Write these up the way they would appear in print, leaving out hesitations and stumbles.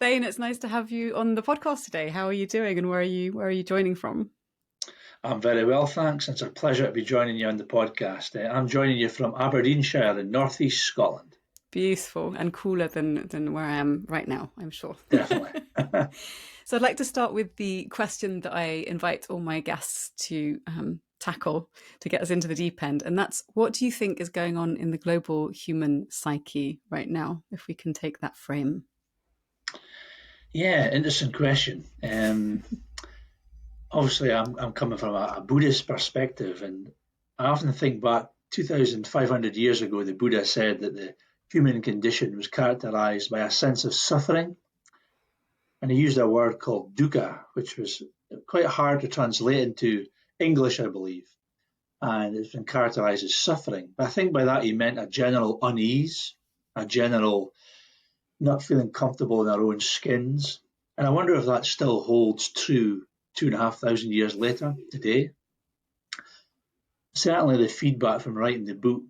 Thane, it's nice to have you on the podcast today. How are you doing, and where are you joining from? I'm very well, thanks. It's a pleasure to be joining you on the podcast. I'm joining you from Aberdeenshire in northeast Scotland. Beautiful and cooler than where I am right now, I'm sure. Definitely. So I'd like to start with the question that I invite all my guests to tackle to get us into the deep end. And that's, what do you think is going on in the global human psyche right now, if we can take that frame? Yeah, interesting question. Obviously, I'm coming from a Buddhist perspective, and I often think back 2,500 years ago, the Buddha said that the human condition was characterized by a sense of suffering, and he used a word called dukkha, which was quite hard to translate into English, I believe. And it's been characterized as suffering. But I think by that he meant a general unease, a general not feeling comfortable in our own skins. And I wonder if that still holds true 2,500 years later today. Certainly, the feedback from writing the book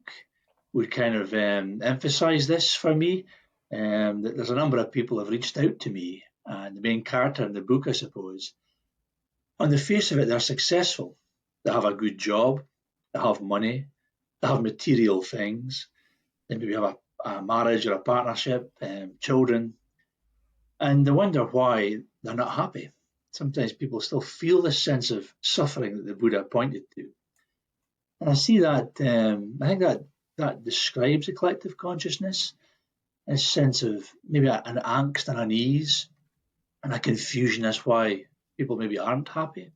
would kind of emphasize this for me. That there's a number of people have reached out to me, and the main character in the book, I suppose, on the face of it, they're successful. They have a good job, they have money, they have material things, they maybe have a marriage or a partnership, children, and they wonder why they're not happy. Sometimes people still feel this sense of suffering that the Buddha pointed to. And I see that, I think that describes the collective consciousness, a sense of maybe an angst and unease and a confusion as why people maybe aren't happy.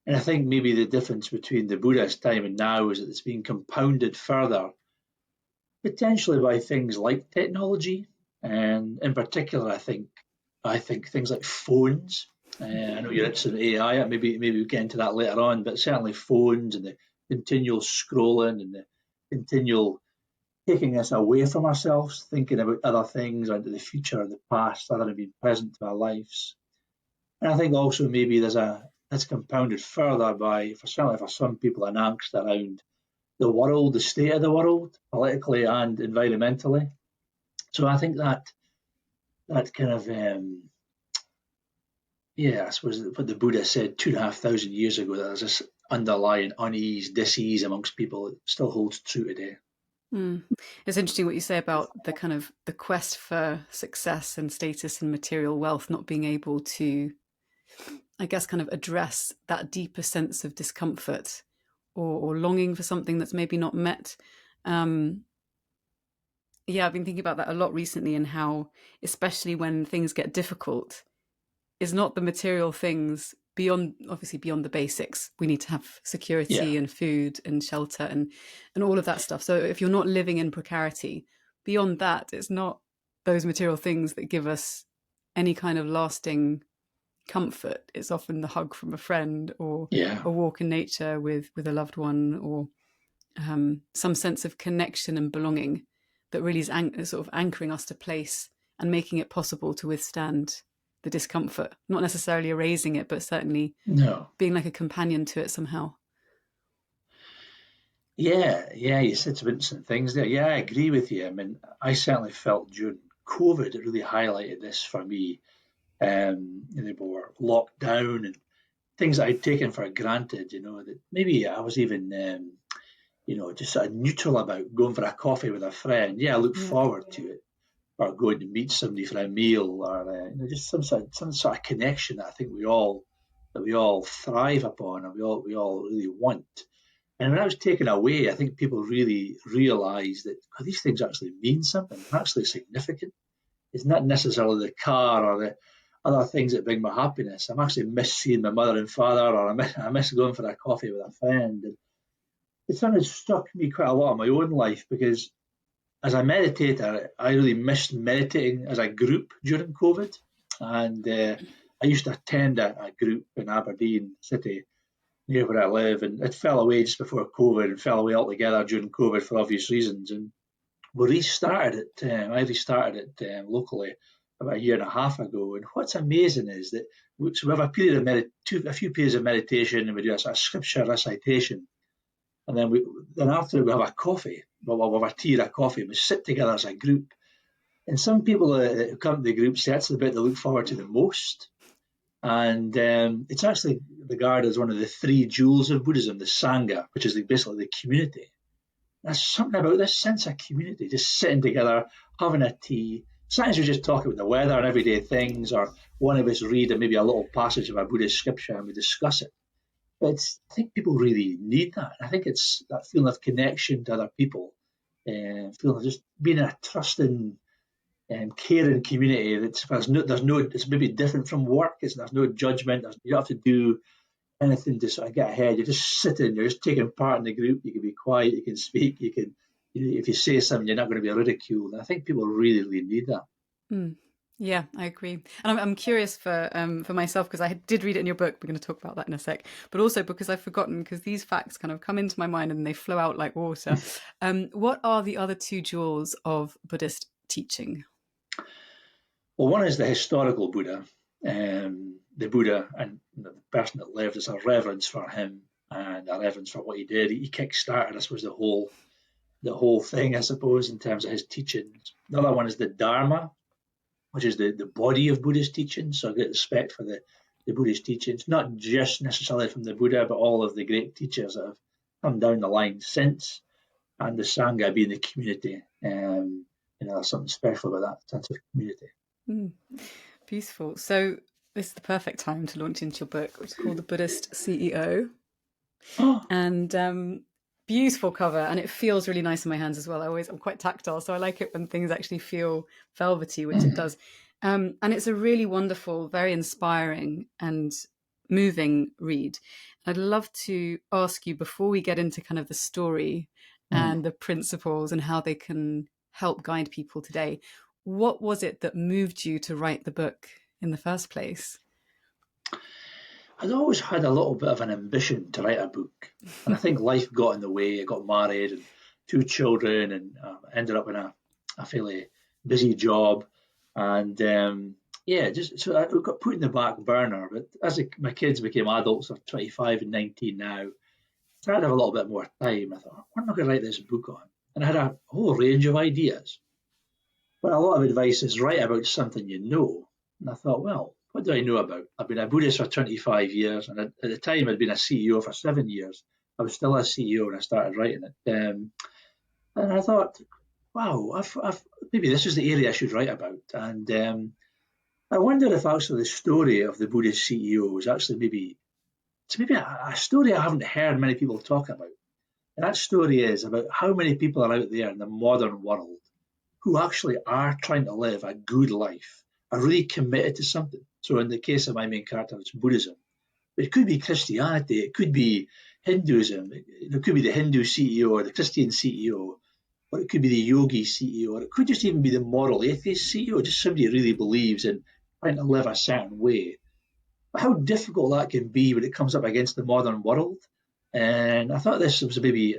And I think maybe the difference between the Buddha's time and now is that it's being compounded further, potentially by things like technology, and in particular, I think things like phones. I know you're interested in AI. Maybe we'll get into that later on, but certainly phones and the continual scrolling and the continual taking us away from ourselves, thinking about other things or into the future or the past rather than being present to our lives. And I think also maybe that's compounded further by, certainly for some people, an angst around the world, the state of the world, politically and environmentally. So I think that kind of I suppose what the Buddha said 2,500 years ago, that there's this underlying unease, dis-ease amongst people, it still holds true today. It's interesting what you say about the kind of the quest for success and status and material wealth not being able to, I guess, kind of address that deeper sense of discomfort or longing for something that's maybe not met. I've been thinking about that a lot recently, and how, especially when things get difficult, is not the material things beyond the basics. We need to have security and food and shelter and all of that stuff. So if you're not living in precarity, beyond that, it's not those material things that give us any kind of lasting comfort. It's often the hug from a friend, or a walk in nature with a loved one, or some sense of connection and belonging that really is sort of anchoring us to place and making it possible to withstand the discomfort, not necessarily erasing it, but certainly being like a companion to it somehow. You said some interesting things there. Yeah, I agree with you. I mean, I certainly felt during COVID, it really highlighted this for me. They were locked down and things that I'd taken for granted, that maybe I was even, just sort of neutral about going for a coffee with a friend. Yeah, I look forward to it. Or going to meet somebody for a meal, or just some sort of connection that I think we all thrive upon, and we all really want. And when I was taken away, I think people really realised that these things actually mean something. They're actually significant. It's not necessarily the car or the other things that bring me happiness. I'm actually miss seeing my mother and father, or I miss going for a coffee with a friend. And it sort of struck me quite a lot in my own life, because as a meditator, I really missed meditating as a group during COVID. And I used to attend a group in Aberdeen city near where I live, and it fell away just before COVID and fell away altogether during COVID for obvious reasons. And we restarted it. I restarted it locally about a year and a half ago. And what's amazing is that we have a few periods of meditation, and we do a sort of scripture recitation. And then after we have a coffee, we'll have a tea or a coffee, and we sit together as a group. And some people who come to the group say that's the bit they look forward to the most. And it's actually regarded as one of the three jewels of Buddhism, the Sangha, which is basically the community. There's something about this sense of community, just sitting together, having a tea. Sometimes we just talk about the weather and everyday things, or one of us read maybe a little passage of a Buddhist scripture and we discuss it. But I think people really need that. I think it's that feeling of connection to other people, feeling of just being a trusting, caring community. It's maybe different from work. There's no judgment. You don't have to do anything to sort of get ahead. You're just sitting, you're just taking part in the group. You can be quiet, you can speak, if you say something, you're not going to be ridiculed. And I think people really, really need that. Mm. Yeah, I agree. And I'm curious for myself, because I did read it in your book. We're going to talk about that in a sec. But also because I've forgotten, because these facts kind of come into my mind and they flow out like water. What are the other two jewels of Buddhist teaching? Well, one is the historical Buddha, the Buddha and the person that lived. There's a reverence for him and a reverence for what he did. He kick-started, I suppose, the whole thing, I suppose, in terms of his teachings. The other one is the Dharma, which is the body of Buddhist teachings. So I get respect for the Buddhist teachings, not just necessarily from the Buddha, but all of the great teachers that have come down the line since, and the Sangha being the community. There's something special about that sense of community. Mm. Beautiful. So this is the perfect time to launch into your book, which is called The Buddhist CEO. Oh. And beautiful cover, and it feels really nice in my hands as well. I'm quite tactile, so I like it when things actually feel velvety, which it does. And it's a really wonderful, very inspiring and moving read. I'd love to ask you, before we get into kind of the story and the principles and how they can help guide people today, what was it that moved you to write the book in the first place? I'd always had a little bit of an ambition to write a book, and I think life got in the way. I got married and two children, and ended up in a fairly busy job, and just so I got put in the back burner. But as my kids became adults, they're 25 and 19 now, I started to have a little bit more time. I thought, what am I going to write this book on? And I had a whole range of ideas. But a lot of advice is write about something you know. And I thought, well, what do I know about? I've been a Buddhist for 25 years, and at the time I'd been a CEO for 7 years. I was still a CEO when I started writing it. And I thought, wow, maybe this is the area I should write about. And I wondered if actually the story of the Buddhist CEO was actually it's maybe a story I haven't heard many people talk about. And that story is about how many people are out there in the modern world who actually are trying to live a good life, are really committed to something. So in the case of my main character, it's Buddhism. But it could be Christianity, it could be Hinduism, it could be the Hindu CEO or the Christian CEO, or it could be the yogi CEO, or it could just even be the moral atheist CEO, just somebody who really believes in trying to live a certain way. But how difficult that can be when it comes up against the modern world. And I thought this was maybe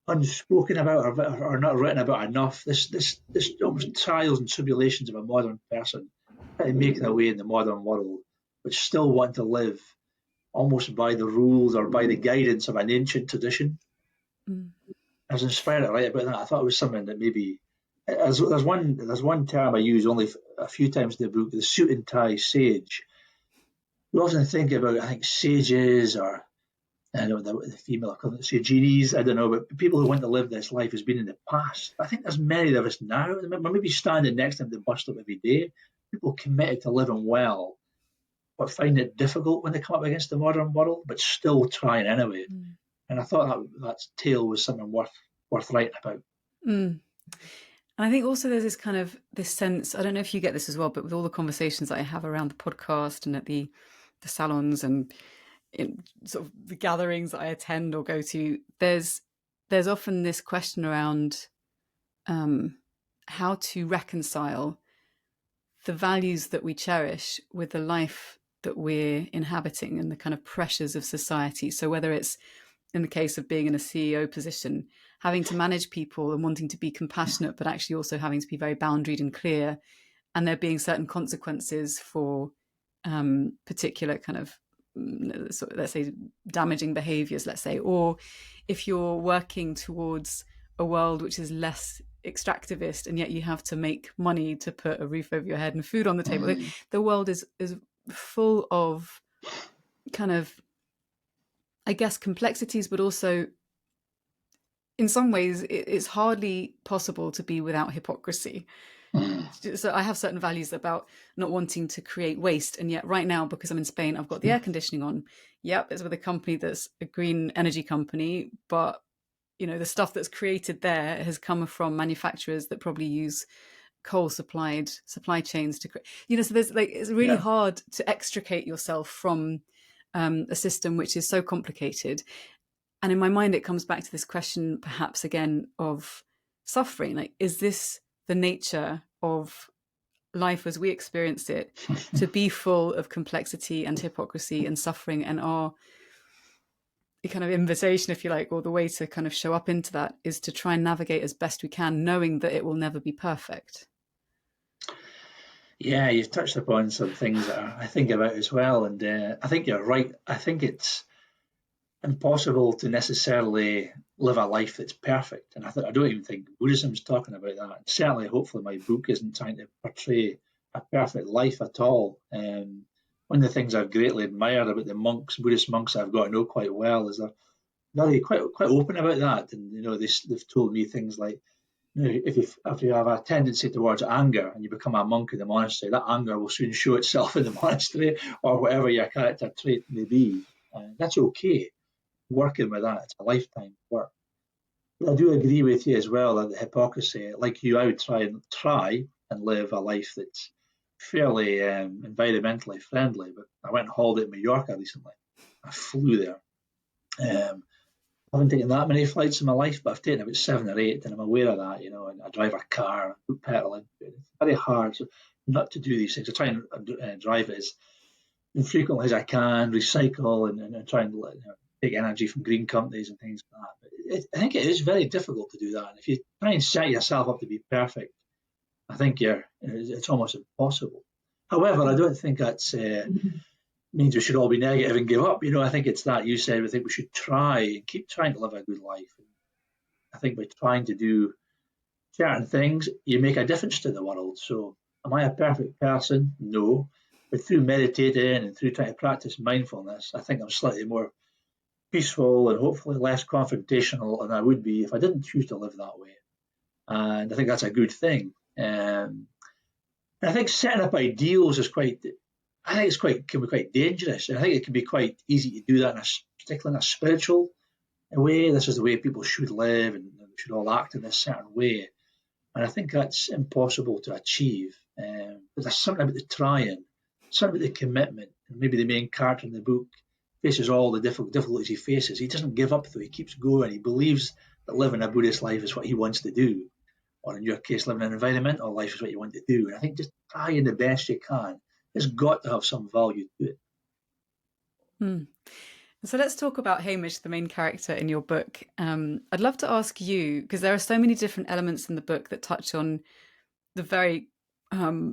unspoken about or not written about enough. This almost trials and tribulations of a modern person trying to make their way in the modern world, but still want to live almost by the rules or by the guidance of an ancient tradition. Mm. I was inspired to write about that. I thought it was something that maybe there's one term I use only a few times in the book, the suit and tie sage. We often think about, I think, sages or I don't know the female equivalent, say genies, I don't know, but people who want to live this life has been in the past. I think there's many of us now, maybe standing next to them at the bus stop every day, people committed to living well, but find it difficult when they come up against the modern world, but still trying anyway. Mm. And I thought that tale was something worth writing about. Mm. And I think also there's this kind of this sense, I don't know if you get this as well, but with all the conversations that I have around the podcast and at the salons and in sort of the gatherings that I attend or go to, there's often this question around how to reconcile the values that we cherish with the life that we're inhabiting and the kind of pressures of society. So whether it's in the case of being in a CEO position, having to manage people and wanting to be compassionate, but actually also having to be very boundaried and clear, and there being certain consequences for particular kind of, let's say, damaging behaviors, let's say, or if you're working towards a world which is less extractivist, and yet you have to make money to put a roof over your head and food on the table. Mm. The world is full of kind of, I guess, complexities, but also in some ways it's hardly possible to be without hypocrisy. Mm. So I have certain values about not wanting to create waste, and yet right now, because I'm in Spain, I've got the air conditioning on. Yep, it's with a company that's a green energy company, but the stuff that's created there has come from manufacturers that probably use coal supply chains to create. So there's it's really Yeah. hard to extricate yourself from a system which is so complicated. And in my mind, it comes back to this question, perhaps again, of suffering. Like, is this the nature of life as we experience it, to be full of complexity and hypocrisy and suffering? And our kind of invitation, if you like, or the way to kind of show up into that is to try and navigate as best we can, knowing that it will never be perfect. Yeah, you've touched upon some things that I think about as well, and I think you're right. I think it's impossible to necessarily live a life that's perfect, and I don't even think Buddhism's talking about that. And certainly, hopefully, my book isn't trying to portray a perfect life at all. One of the things I've greatly admired about the monks, Buddhist monks I've got to know quite well, is they're very quite open about that, and they've told me things like, if you have a tendency towards anger and you become a monk in the monastery, that anger will soon show itself in the monastery or whatever your character trait may be. That's okay. Working with that, it's a lifetime work. But I do agree with you as well that the hypocrisy, like you, I would try and live a life that's fairly environmentally friendly. But I went on holiday to Mallorca recently. I flew there. I haven't taken that many flights in my life, but I've taken about 7 or 8, and I'm aware of that, and I drive a car, put petrol into it. It's very hard not to do these things. I try and drive it as infrequently as I can, recycle, and try and take energy from green companies and things like that. But I think it is very difficult to do that. And if you try and set yourself up to be perfect, I think it's almost impossible. However, I don't think that's means we should all be negative and give up. I think it's that you said. I think we should try and keep trying to live a good life. And I think by trying to do certain things, you make a difference to the world. So, am I a perfect person? No. But through meditating and through trying to practice mindfulness, I think I'm slightly more peaceful and hopefully less confrontational than I would be if I didn't choose to live that way. And I think that's a good thing. And I think setting up ideals I think can be quite dangerous. And I think it can be quite easy to do that, particularly in a spiritual way. This is the way people should live, and we should all act in this certain way. And I think that's impossible to achieve. But there's something about the trying, something about the commitment. And maybe the main character in the book faces all the difficulties he faces. He doesn't give up, though. He keeps going. He believes that living a Buddhist life is what he wants to do. Or in your case, living an environmental life is what you want to do. And I think just trying the best you can has got to have some value to it. Hmm. So let's talk about Hamish, the main character in your book. I'd love to ask you, because there are so many different elements in the book that touch on the very sort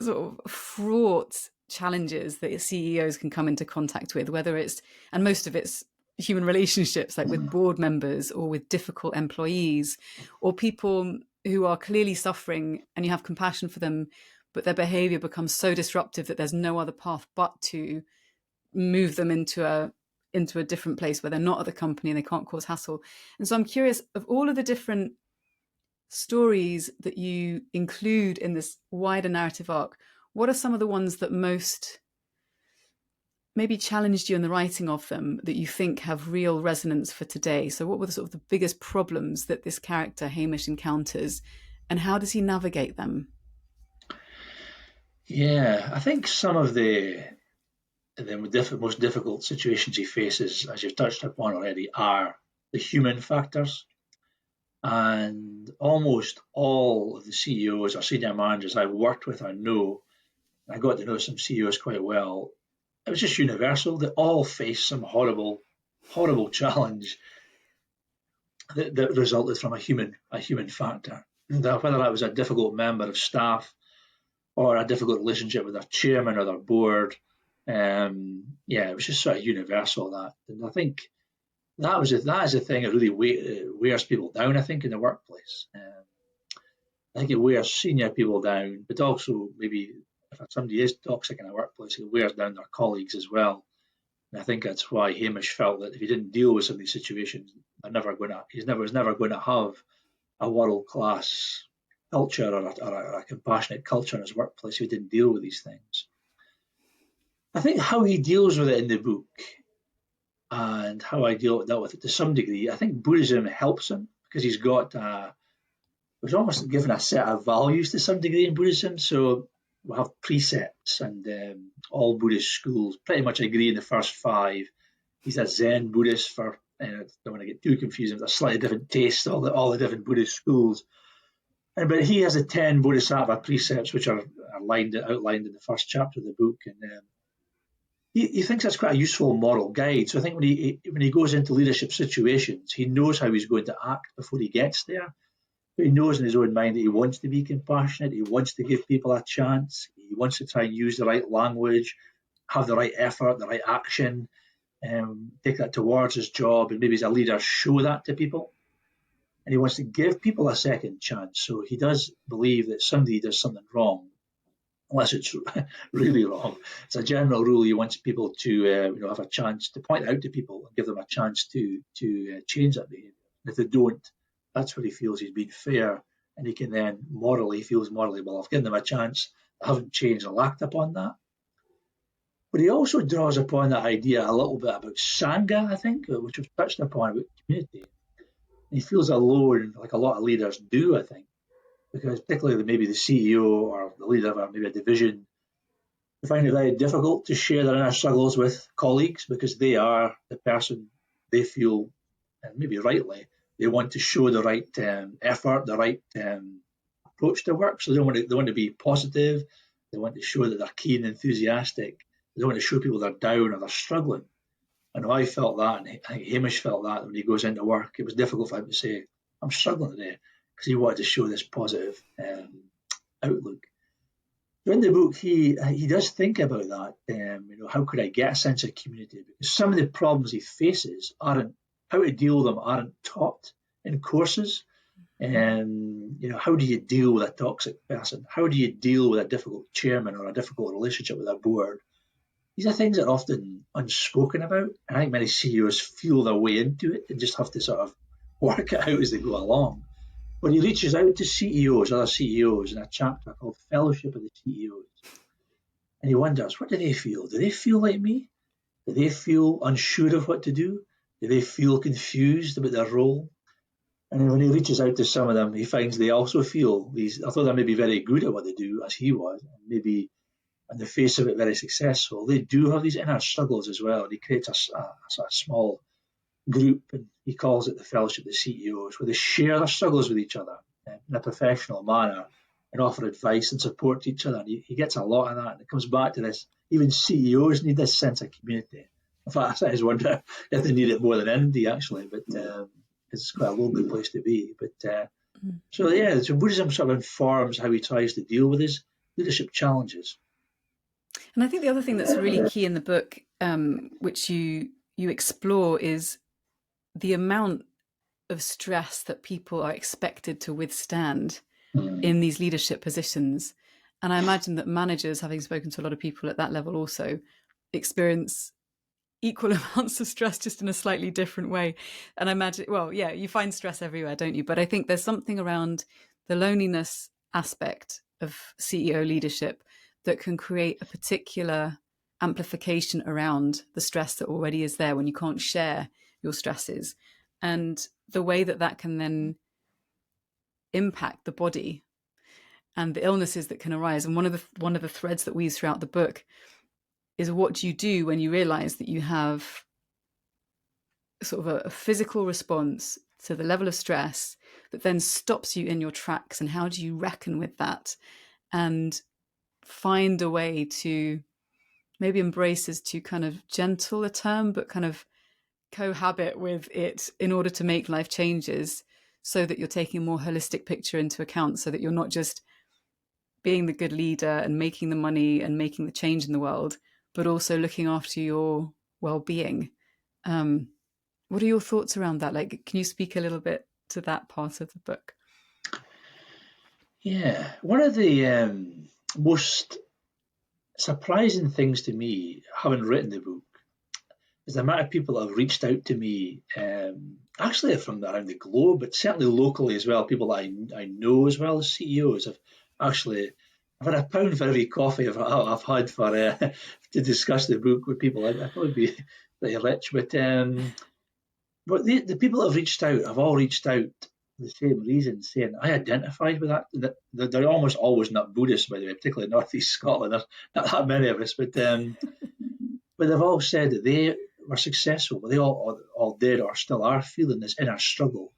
of fraught challenges that CEOs can come into contact with, whether it's, and most of it's human relationships, like with board members or with difficult employees or people who are clearly suffering, and you have compassion for them, but their behavior becomes so disruptive that there's no other path but to move them into a different place where they're not at the company and they can't cause hassle. And so I'm curious, of all of the different stories that you include in this wider narrative arc, what are some of the ones that most maybe challenged you in the writing of them, that you think have real resonance for today? So what were the sort of the biggest problems that this character Hamish encounters, and how does he navigate them? Yeah, I think some of the most difficult situations he faces, as you've touched upon already, are the human factors. And almost all of the CEOs or senior managers I've worked with or know, I got to know some CEOs quite well, it was just universal. They all face some horrible, horrible challenge that resulted from a human factor. Whether that was a difficult member of staff or a difficult relationship with their chairman or their board, yeah, it was just sort of universal that. And I think that is the thing that really wears people down, I think, in the workplace. I think it wears senior people down, but also maybe if somebody is toxic in a workplace, it wears down their colleagues as well. And I think that's why Hamish felt that if he didn't deal with some of these situations, was never going to have a world class culture or a compassionate culture in his workplace if he didn't deal with these things. I think how he deals with it in the book and how I dealt with it to some degree, I think Buddhism helps him because was almost given a set of values to some degree in Buddhism. So we have precepts, and all Buddhist schools pretty much agree in the first five. He's a Zen Buddhist for, don't want to get too confusing, but a slightly different taste, all the different Buddhist schools. But he has the 10 Bodhisattva precepts, which are outlined in the first chapter of the book. And he thinks that's quite a useful moral guide. So I think when he goes into leadership situations, he knows how he's going to act before he gets there. He knows in his own mind that he wants to be compassionate. He wants to give people a chance. He wants to try and use the right language, have the right effort, the right action, take that towards his job, and maybe as a leader show that to people. And he wants to give people a second chance. So he does believe that somebody does something wrong, unless it's really wrong. It's a general rule. He wants people to have a chance to point out to people and give them a chance to change that behaviour. And if they don't, that's where he feels he's been fair, and he can then feels morally, well, I've given them a chance, I haven't changed, I'll act upon that. But he also draws upon that idea a little bit about Sangha, I think, which we've touched upon, about community. And he feels alone, like a lot of leaders do, I think, because particularly maybe the CEO or the leader of maybe a division, they find it very difficult to share their inner struggles with colleagues because they are the person they feel, and maybe rightly, they want to show the right effort, the right approach to work. So they want to be positive. They want to show that they're keen, enthusiastic. They don't want to show people they're down or they're struggling. I know I felt that, and I think Hamish felt that when he goes into work. It was difficult for him to say, I'm struggling today, because he wanted to show this positive outlook. So in the book, he does think about that. How could I get a sense of community? Because some of the problems he faces how to deal with them aren't taught in courses. How do you deal with a toxic person? How do you deal with a difficult chairman or a difficult relationship with a board? These are things that are often unspoken about. And I think many CEOs feel their way into it and just have to sort of work it out as they go along. But he reaches out to other CEOs, in a chapter called Fellowship of the CEOs. And he wonders, what do they feel? Do they feel like me? Do they feel unsure of what to do? Do they feel confused about their role? And when he reaches out to some of them, he finds they also feel although they may be very good at what they do, as he was, and maybe in the face of it very successful, they do have these inner struggles as well. And he creates a sort of small group, and he calls it the Fellowship of the CEOs, where they share their struggles with each other in a professional manner and offer advice and support to each other. And he gets a lot of that. And it comes back to this, even CEOs need this sense of community. In fact, I always wonder if they need it more than anybody, actually, but it's quite a lonely place to be. But so Buddhism sort of informs how he tries to deal with his leadership challenges. And I think the other thing that's really key in the book, which you explore, is the amount of stress that people are expected to withstand in these leadership positions. And I imagine that managers, having spoken to a lot of people at that level also, experience equal amounts of stress, just in a slightly different way. And I imagine, you find stress everywhere, don't you? But I think there's something around the loneliness aspect of CEO leadership that can create a particular amplification around the stress that already is there when you can't share your stresses, and the way that can then impact the body and the illnesses that can arise. And one of the threads that weaves throughout the book is, what do you do when you realize that you have sort of a physical response to the level of stress that then stops you in your tracks, and how do you reckon with that and find a way to, maybe embrace is too kind of gentle a term, but kind of cohabit with it in order to make life changes, so that you're taking a more holistic picture into account, so that you're not just being the good leader and making the money and making the change in the world, but also looking after your well-being. What are your thoughts around that? Like, can you speak a little bit to that part of the book? Yeah, one of the most surprising things to me, having written the book, is the amount of people that have reached out to me, actually from around the globe, but certainly locally as well. People that I know as well as CEOs have actually. I've had a pound for every coffee I've had for to discuss the book with people. I'd probably be pretty rich, but the people that have reached out have all reached out for the same reason, saying I identified with that. They're almost always not Buddhists, by the way, particularly in North East Scotland. There's not that many of us, but they've all said that they were successful, but they all did or still are feeling this inner struggle.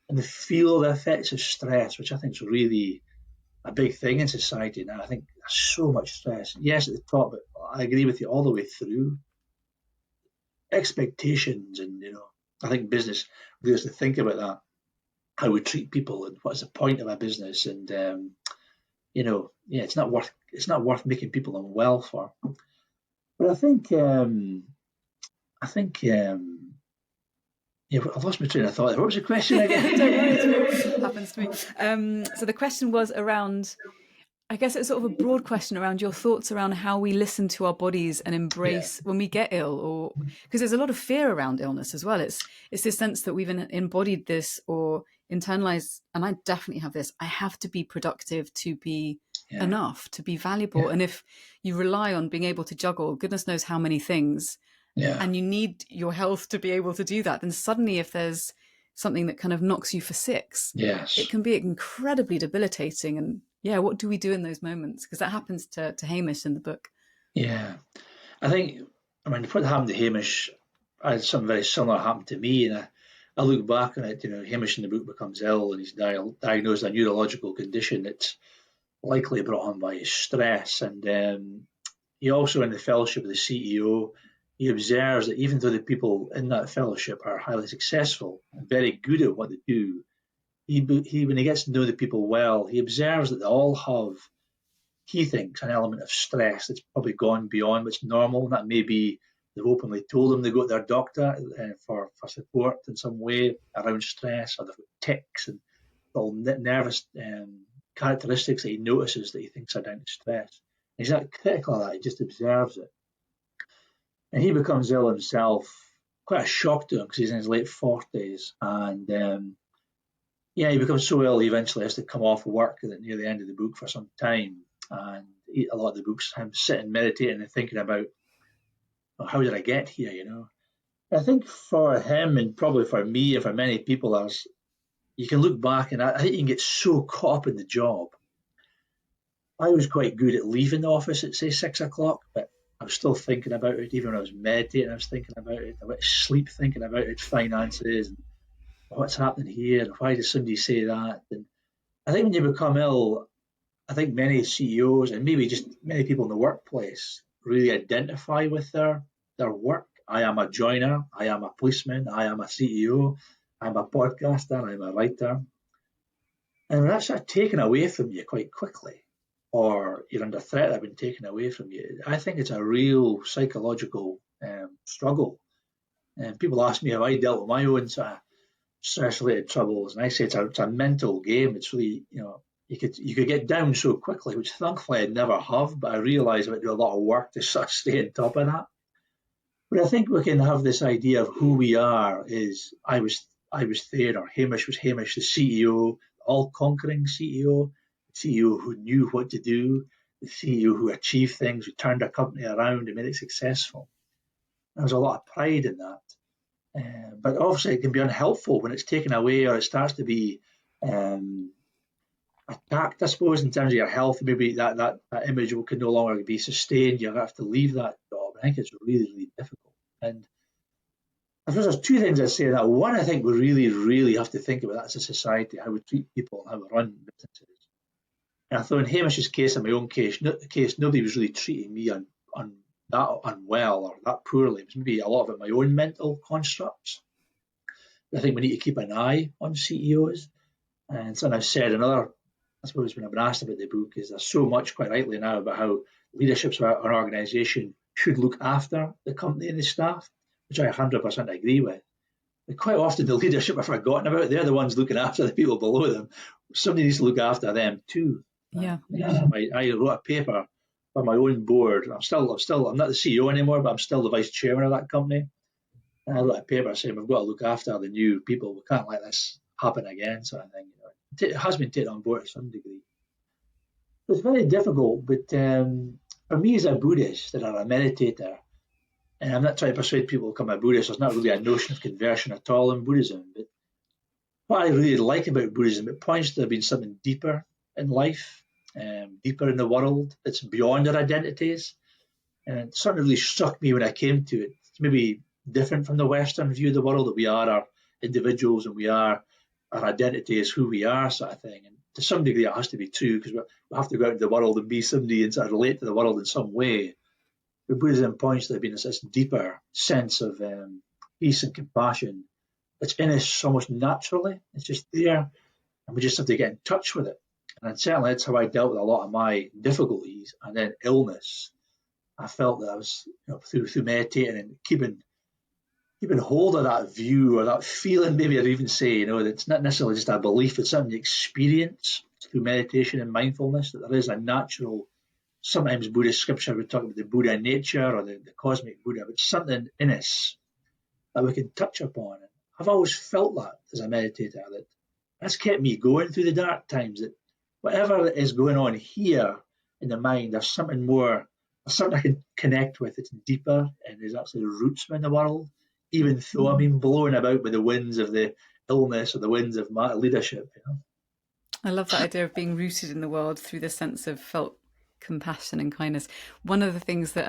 And they feel the effects of stress, which I think is really a big thing in society now. I think there's so much stress. Yes, at the top, but I agree with you all the way through. Expectations, and I think business really has to think about that, how we treat people, and what's the point of a business, and yeah, it's not worth making people unwell for. But I think yeah, I've lost my train of thought there. What was the question again? Don't worry at all. Happens to me. So the question was around, I guess it's sort of a broad question around your thoughts around how we listen to our bodies and Yeah, embrace when we get ill, or because there's a lot of fear around illness as well. It's this sense that we've embodied this or internalized, and I definitely have this. I have to be productive to be yeah, enough, to be valuable. yeah, And if you rely on being able to juggle goodness knows how many things, yeah, and you need your health to be able to do that, then suddenly if there's something that kind of knocks you for six, it yes, can be incredibly debilitating. And yeah, what do we do in those moments? Because that happens to Hamish in the book. yeah. I mean, what happened to Hamish, I had something very similar happen to me, and I look back on it. Hamish in the book becomes ill, and he's diagnosed a neurological condition that's likely brought on by stress. And he also, in the fellowship of the CEO, he observes that even though the people in that fellowship are highly successful and very good at what they do, he when he gets to know the people well, he observes that they all have, he thinks, an element of stress that's probably gone beyond what's normal. And that may be they've openly told them they go to their doctor for support in some way around stress, or they've got tics and little nervous characteristics that he notices that he thinks are down to stress. He's not critical of that, he just observes it. And he becomes ill himself, quite a shock to him because he's in his late 40s. And yeah, he becomes so ill he eventually has to come off work near the end of the book for some time. And a lot of the book's him sitting, meditating, and thinking about, well, how did I get here? I think for him, and probably for me and for many people, you can look back, and I think you can get so caught up in the job. I was quite good at leaving the office at, say, 6 o'clock, but I was still thinking about it. Even when I was meditating, I was thinking about it. I went to sleep thinking about it, finances, and what's happening here, and why does somebody say that? And I think when you become ill, I think many CEOs and maybe just many people in the workplace really identify with their work. I am a joiner, I am a policeman, I am a CEO, I'm a podcaster, I'm a writer. And when that's sort of taken away from you quite quickly, or you're under threat of being taken away from you, I think it's a real psychological struggle. And people ask me how I dealt with my own sort of stress-related troubles, and I say it's a mental game. It's really, you could get down so quickly, which thankfully I never have, but I realise I would do a lot of work to sort of stay on top of that. But I think we can have this idea of who we are is I was Thane, or Hamish was Hamish, the CEO, all conquering CEO, the CEO who knew what to do, the CEO who achieved things, who turned a company around and made it successful. There's a lot of pride in that. But obviously, it can be unhelpful when it's taken away, or it starts to be um, attacked, I suppose, in terms of your health. Maybe that image can no longer be sustained. You have to leave that job. I think it's really, really difficult. And I suppose there's two things I say that. One, I think we really, really have to think about that as a society, how we treat people and how we run businesses. And I thought in Hamish's case and my own case, nobody was really treating me that unwell or that poorly. It was maybe a lot of it my own mental constructs. I think we need to keep an eye on CEOs. And something I've said another, I suppose, when I've been asked about the book, is there's so much quite rightly now about how leaderships of an organisation should look after the company and the staff, which I 100% agree with. quite often the leadership are forgotten about. They're the ones looking after the people below them. Somebody needs to look after them too. Yeah. I wrote a paper for my own board. I'm not the CEO anymore, but I'm still the vice chairman of that company. And I wrote a paper saying we've got to look after the new people. We can't let this happen again, sort of thing. It has been taken on board to some degree. It's very difficult, but for me as a Buddhist and a meditator, and I'm not trying to persuade people to become a Buddhist. There's not really a notion of conversion at all in Buddhism. But what I really like about Buddhism, it points to there being something deeper in life, deeper in the world. It's beyond our identities. And it certainly really struck me when I came to it. It's maybe different from the Western view of the world, that we are our individuals and our identity is who we are, sort of thing. And to some degree, it has to be true, because we have to go out into the world and be somebody and sort of relate to the world in some way. But Buddhism points to there being this deeper sense of peace and compassion that's in us almost naturally. It's just there, and we just have to get in touch with it. And certainly that's how I dealt with a lot of my difficulties and then illness. I felt that I was, through meditating and keeping hold of that view or that feeling, maybe I'd even say, that it's not necessarily just a belief, it's something you experience through meditation and mindfulness, that there is a natural, sometimes Buddhist scripture would talk about the Buddha nature or the cosmic Buddha, but something in us that we can touch upon. And I've always felt that as a meditator, that's kept me going through the dark times, that whatever is going on here in the mind, there's something more, there's something I can connect with. It's deeper and there's actually roots in the world, even though I'm being blown about by the winds of the illness or the winds of my leadership. I love that idea of being rooted in the world through the sense of felt compassion and kindness. One of the things that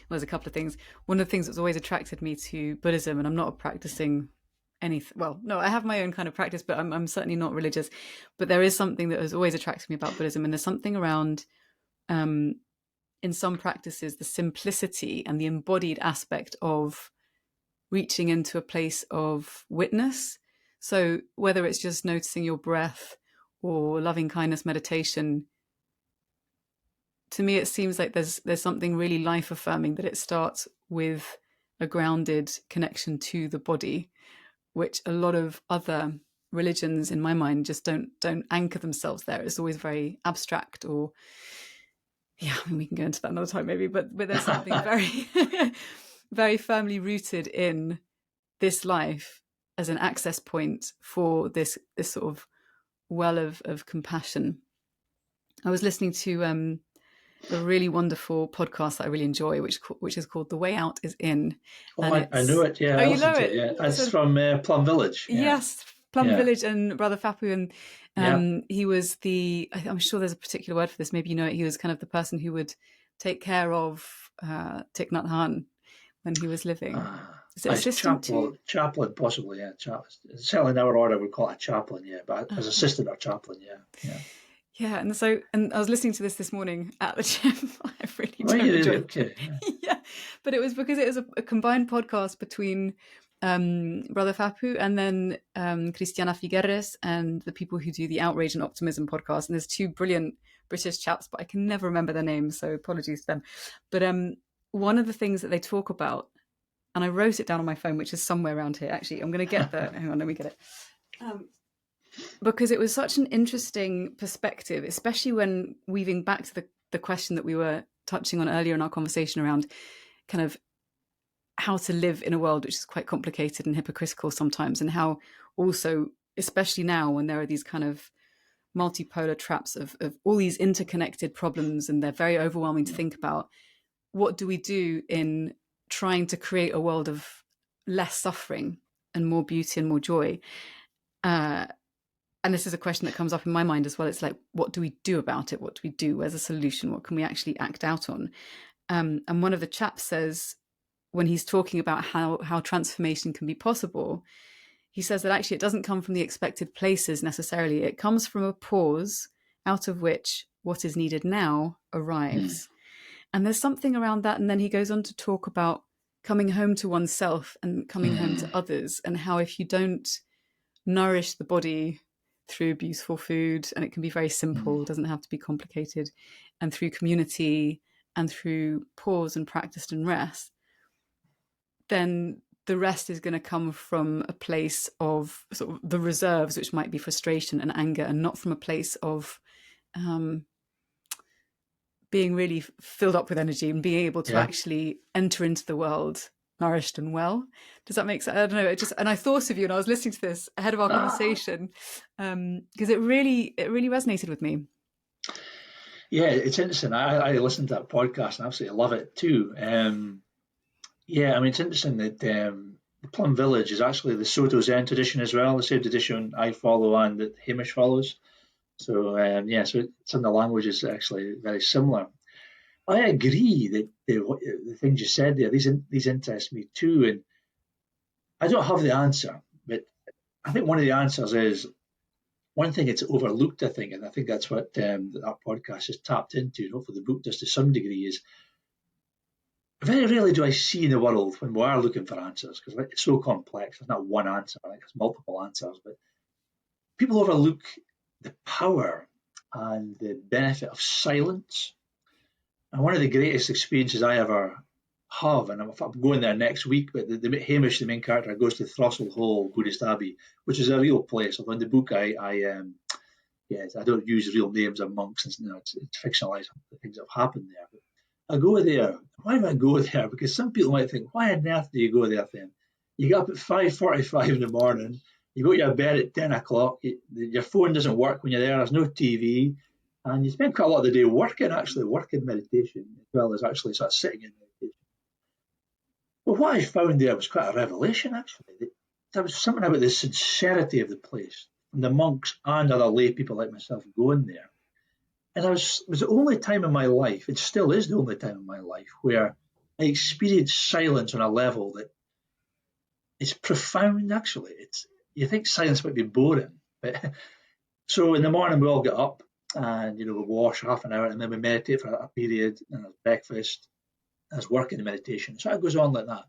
there's a couple of things. One of the things that's always attracted me to Buddhism, and I'm not practicing anything. Well, no, I have my own kind of practice, but I'm certainly not religious. But there is something that has always attracted me about Buddhism, and there's something around, in some practices, the simplicity and the embodied aspect of reaching into a place of witness. So whether it's just noticing your breath or loving kindness meditation, to me it seems like there's something really life affirming, that it starts with a grounded connection to the body, which a lot of other religions in my mind just don't anchor themselves there. It's always very abstract, or we can go into that another time maybe, but there's something very very firmly rooted in this life as an access point for this sort of well of compassion. I was listening to a really wonderful podcast that I really enjoy, which is called The Way Out Is In. Oh, I know it, yeah. Oh, you know it? Yeah. It's from Plum Village. Yeah. Yes, Plum Village and Brother Phapu. And he was I'm sure there's a particular word for this, maybe you know it, he was kind of the person who would take care of Thich Nhat Hanh when he was living. Is it assistant chaplain, possibly, yeah. Certainly in our order we call it a chaplain, yeah, but as assistant or chaplain, yeah. Yeah, and I was listening to this morning at the gym. I really enjoyed it. Okay. Yeah, but it was because it was a combined podcast between Brother Phapu and then Cristiana Figueres and the people who do the Outrage and Optimism podcast. And there's two brilliant British chaps, but I can never remember their names, so apologies to them. But one of the things that they talk about, and I wrote it down on my phone, which is somewhere around here. Actually, I'm going to get the. Hang on, let me get it. Because it was such an interesting perspective, especially when weaving back to the question that we were touching on earlier in our conversation around kind of how to live in a world which is quite complicated and hypocritical sometimes, and how also, especially now when there are these kind of multipolar traps of all these interconnected problems, and they're very overwhelming to think about, what do we do in trying to create a world of less suffering and more beauty and more joy? And this is a question that comes up in my mind as well. It's like, what do we do about it? What do we do? Where's a solution? What can we actually act out on? And one of the chaps says, when he's talking about how transformation can be possible, he says that actually it doesn't come from the expected places necessarily. It comes from a pause out of which what is needed now arrives. And there's something around that. And then he goes on to talk about coming home to oneself and coming home to others, and how if you don't nourish the body through beautiful food, and it can be very simple, doesn't have to be complicated, and through community and through pause and practice and rest, then the rest is going to come from a place of sort of the reserves, which might be frustration and anger, and not from a place of being really filled up with energy and being able to Yeah. actually enter into the world nourished and well. Does that make sense? I don't know. And I thought of you, and I was listening to this ahead of our conversation, because it really resonated with me. Yeah, it's interesting. I listened to that podcast and absolutely love it too. Yeah, I mean, it's interesting that the Plum Village is actually the Soto Zen tradition as well, the same tradition I follow and that Hamish follows. So, yeah, so some of the language is actually very similar. I agree that the things you said there, these interest me too. And I don't have the answer, but I think one of the answers is one thing it's overlooked, I think, and I think that's what that podcast has tapped into, and hopefully the book does to some degree, is very rarely do I see in the world when we are looking for answers, because it's so complex. There's not one answer, I think there's multiple answers, but people overlook the power and the benefit of silence. And one of the greatest experiences I ever have, and I'm going there next week, but Hamish, the main character, goes to Throstle Hall Buddhist Abbey, which is a real place. Although in the book, yes, I don't use real names of monks, and it's fictionalized the things that have happened there. But I go there. Why do I go there? Because some people might think, why on earth do you go there then? You get up at 5:45 in the morning, you go to your bed at 10 o'clock, your phone doesn't work when you're there, there's no TV, and you spend quite a lot of the day working meditation, as well as actually sort of sitting in meditation. Well, what I found there was quite a revelation, actually. There was something about the sincerity of the place, and the monks and other lay people like myself going there. And it was the only time in my life, it still is the only time in my life, where I experienced silence on a level that it's profound, actually. You think silence might be boring, but so in the morning we all get up and we wash half an hour and then we meditate for a period and there's breakfast, there's work and meditation. So it goes on like that.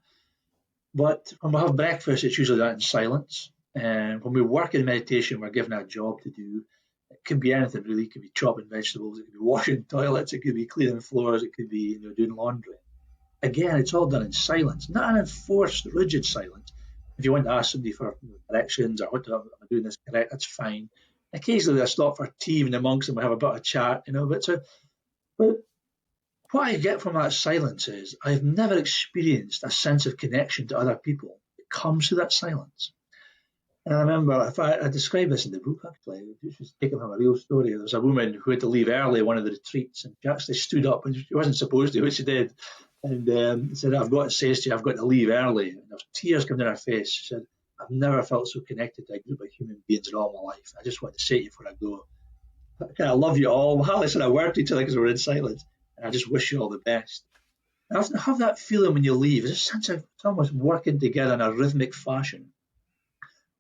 But when we have breakfast, it's usually that in silence. And when we work in meditation, we're given a job to do. It could be anything really. It could be chopping vegetables, it could be washing toilets, it could be cleaning floors, it could be doing laundry. Again, it's all done in silence, not an enforced, rigid silence. If you want to ask somebody for directions or what am I doing this correct, that's fine. Occasionally I stop for tea with the monks and we have a bit of chat, but what I get from that silence is I've never experienced a sense of connection to other people. It comes through that silence. And I remember, if I describe this in the book, actually, this was taken from a real story. There was a woman who had to leave early at one of the retreats, and she actually stood up, and she wasn't supposed to, but she did, and said, I've got to say to you, I've got to leave early. And there was tears coming down her face. She said, I've never felt so connected to a group of human beings in all my life. I just want to say to you before I go, I love you all. We hardly said a word to each other because we were in silence. And I just wish you all the best. And I often have that feeling when you leave. There's a sense of it's almost working together in a rhythmic fashion,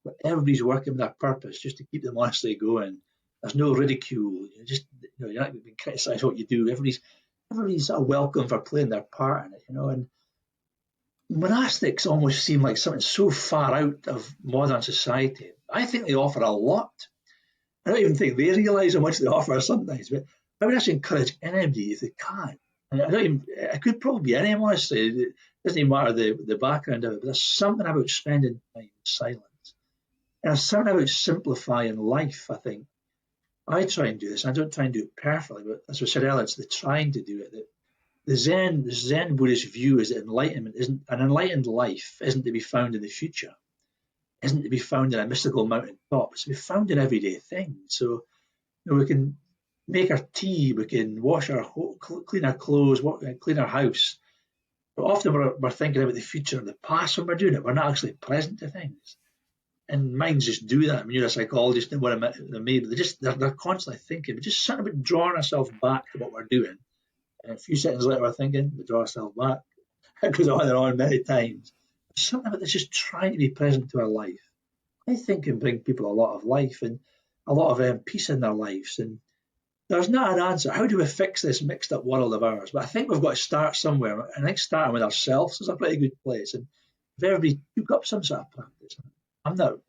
where everybody's working with their purpose just to keep them honestly going. There's no ridicule. You're not being criticised what you do. Everybody's sort of welcome for playing their part in it, And monastics almost seem like something so far out of modern society. I think they offer a lot. I don't even think they realise how much they offer sometimes, but I would actually encourage anybody if they can. I could probably be any monastery. It doesn't even matter the background of it, but there's something about spending time in silence. And there's something about simplifying life, I think. I try and do this. I don't try and do it perfectly, but as we said earlier, it's the trying to do it. The Zen Buddhist view is that enlightenment isn't an enlightened life isn't to be found in the future, isn't to be found in a mystical mountain top. It's to be found in everyday things. So we can make our tea, we can clean our clothes, clean our house. But often we're thinking about the future and the past when we're doing it. We're not actually present to things. And minds just do that. I mean, you're a psychologist and what they're made, they're constantly thinking, but just something about drawing ourselves back to what we're doing. And a few seconds later, we're thinking, we draw ourselves back. It goes on and on many times. Something about this just trying to be present to our life, I think, can bring people a lot of life and a lot of peace in their lives. And there's not an answer. How do we fix this mixed up world of ours? But I think we've got to start somewhere. And I think starting with ourselves is a pretty good place. And if everybody took up some sort of practice, I'm not,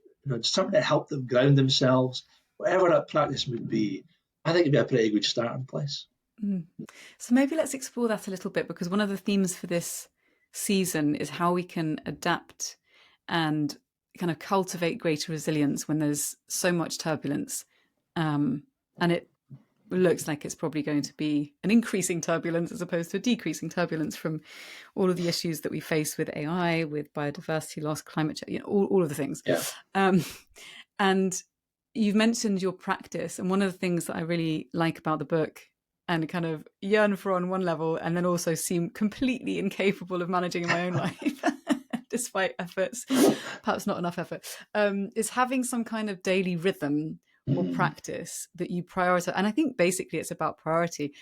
something that helped them ground themselves, whatever that practice would be, I think it'd be a pretty good starting place. So maybe let's explore that a little bit, because one of the themes for this season is how we can adapt and kind of cultivate greater resilience when there's so much turbulence. And it looks like it's probably going to be an increasing turbulence as opposed to a decreasing turbulence from all of the issues that we face with AI, with biodiversity loss, climate change, all of the things. Yeah. And you've mentioned your practice. And one of the things that I really like about the book and kind of yearn for on one level, and then also seem completely incapable of managing in my own life, despite efforts, perhaps not enough effort, is having some kind of daily rhythm or practice that you prioritize. And I think basically it's about priority.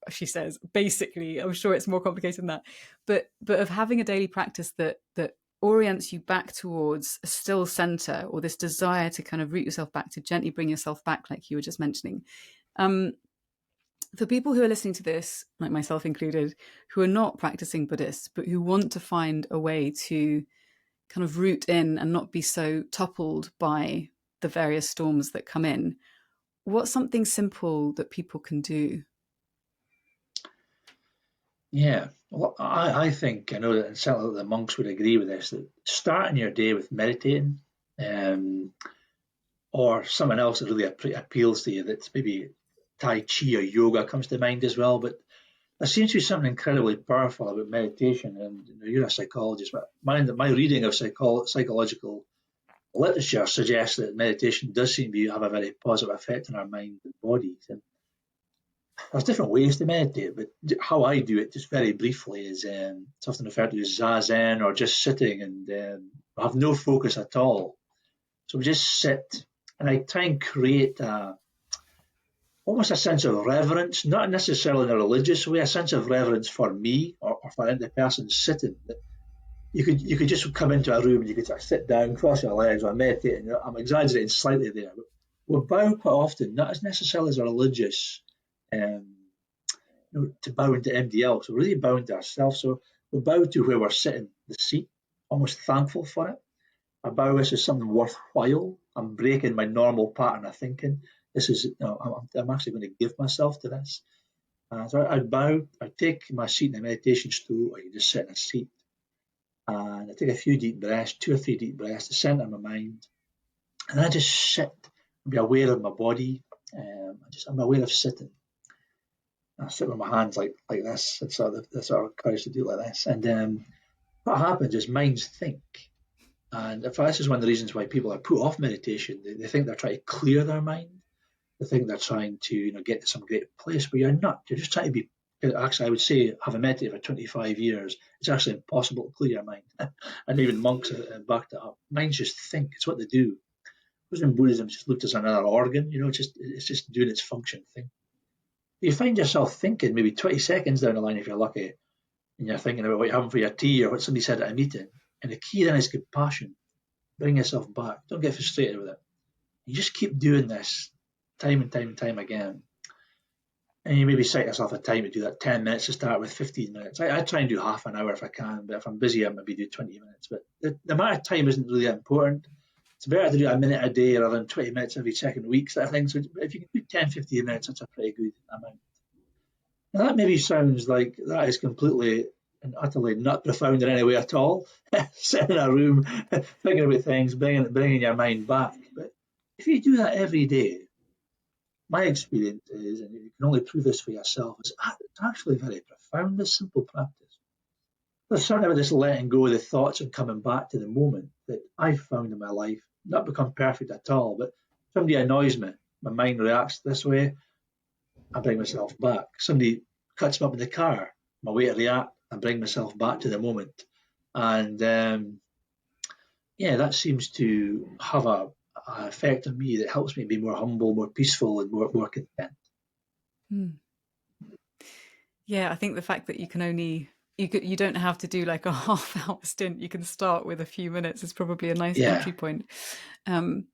She says, basically, I'm sure it's more complicated than that, but of having a daily practice that orients you back towards a still center, or this desire to kind of root yourself back, to gently bring yourself back, like you were just mentioning. For people who are listening to this, like myself included, who are not practicing Buddhists, but who want to find a way to kind of root in and not be so toppled by the various storms that come in, what's something simple that people can do? Yeah, well, I think, I know that certainly the monks would agree with this, that starting your day with meditating, um, or something else that really appeals to you, that's maybe Tai Chi or yoga comes to mind as well. But there seems to be something incredibly powerful about meditation. And you're a psychologist, but my reading of psychological literature suggests that meditation does seem to have a very positive effect on our mind and bodies. And there's different ways to meditate, but how I do it, just very briefly, is it's often referred to as zazen, or just sitting and have no focus at all. So we just sit, and I try and create almost a sense of reverence, not necessarily in a religious way, a sense of reverence for me, or for the person sitting. You could just come into a room and you could sort of sit down, cross your legs, or meditate. And I'm exaggerating slightly there, but we bow quite often, not as necessarily as a religious, um, to bow into MDL. So we're really bowing to ourselves. So we bow to where we're sitting, the seat, almost thankful for it. I bow, this is something worthwhile. I'm breaking my normal pattern of thinking. This is, I'm actually going to give myself to this. So I'd bow, I'd take my seat in a meditation stool, or you just sit in a seat. And I take a few deep breaths, 2 or 3 deep breaths to center my mind. And I just sit and be aware of my body. I'm aware of sitting. I sit with my hands like this. It's sort of courage to do it like this. And what happens is minds think. And if this is one of the reasons why people are put off meditation, they think they're trying to clear their mind. They think they're trying to get to some great place, but you're not. You're just trying to be. Actually, I would say, having meditated for 25 years, it's actually impossible to clear your mind. And even monks have backed it up. Minds just think. It's what they do. Whereas in Buddhism, it's just looked as another organ. It's just doing its function thing. You find yourself thinking maybe 20 seconds down the line, if you're lucky, and you're thinking about what you're having for your tea or what somebody said at a meeting. And the key then is compassion. Bring yourself back. Don't get frustrated with it. You just keep doing this time and time and time again. And you maybe set yourself a time to do that, 10 minutes to start with, 15 minutes. I try and do half an hour if I can, but if I'm busy, I maybe do 20 minutes. But the amount of time isn't really important. It's better to do a minute a day rather than 20 minutes every second week sort of thing. So if you can do 10, 15 minutes, that's a pretty good amount. Now that maybe sounds like that is completely and utterly not profound in any way at all. Sitting in a room, thinking about things, bringing your mind back. But if you do that every day, my experience is, and you can only prove this for yourself, is it's actually very profound, this simple practice. There's something about this letting go of the thoughts and coming back to the moment that I've found in my life, not become perfect at all, but somebody annoys me, my mind reacts this way, I bring myself back. Somebody cuts me up in the car, my way to react, I bring myself back to the moment. And that seems to have an effect on me that helps me be more humble, more peaceful, and more content. Yeah, I think the fact that you don't have to do like a half-hour stint. You can start with a few minutes is probably a nice entry point. And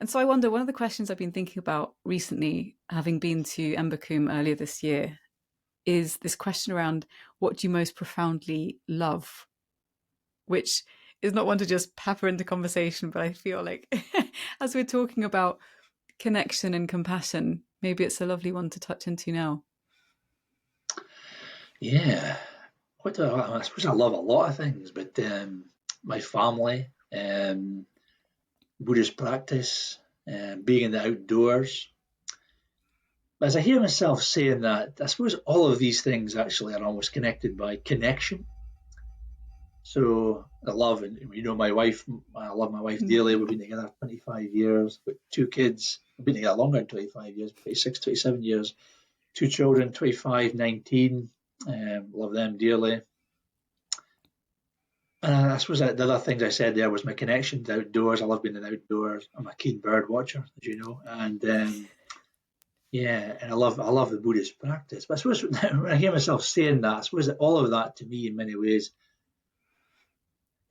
so I wonder, one of the questions I've been thinking about recently, having been to Embercombe earlier this year, is this question around what do you most profoundly love, which is not one to just pepper into conversation, but I feel like as we're talking about connection and compassion, maybe it's a lovely one to touch into now. Yeah. I suppose I love a lot of things, but my family, Buddhist practice, being in the outdoors. As I hear myself saying that, I suppose all of these things actually are almost connected by connection. So I love, and my wife, I love my wife Mm. dearly. We've been together 25 years, got 2 kids. We've been together longer than 25 years, 26, 27 years. 2 children, 25, 19. Love them dearly. I suppose that the other things I said there was my connection to outdoors. I love being in the outdoors. I'm a keen bird watcher, as you know, and yeah, and I love the Buddhist practice. But I suppose when I hear myself saying that, I suppose that all of that to me, in many ways,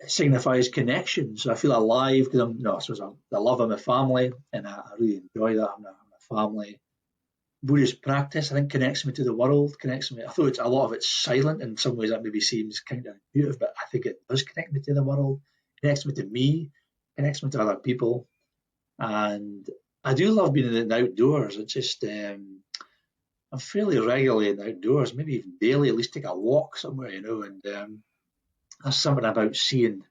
signifies connection. So I feel alive because I suppose I love my family, and I really enjoy that. I'm a family. Buddhist practice, I think, connects me to the world, connects me. I thought a lot of it's silent. In some ways, that maybe seems counterintuitive, but I think it does connect me to the world, connects me to me, connects me to other people. And I do love being in the outdoors. It's just, I'm fairly regularly in the outdoors, maybe even daily, at least take a walk somewhere, and there's something about seeing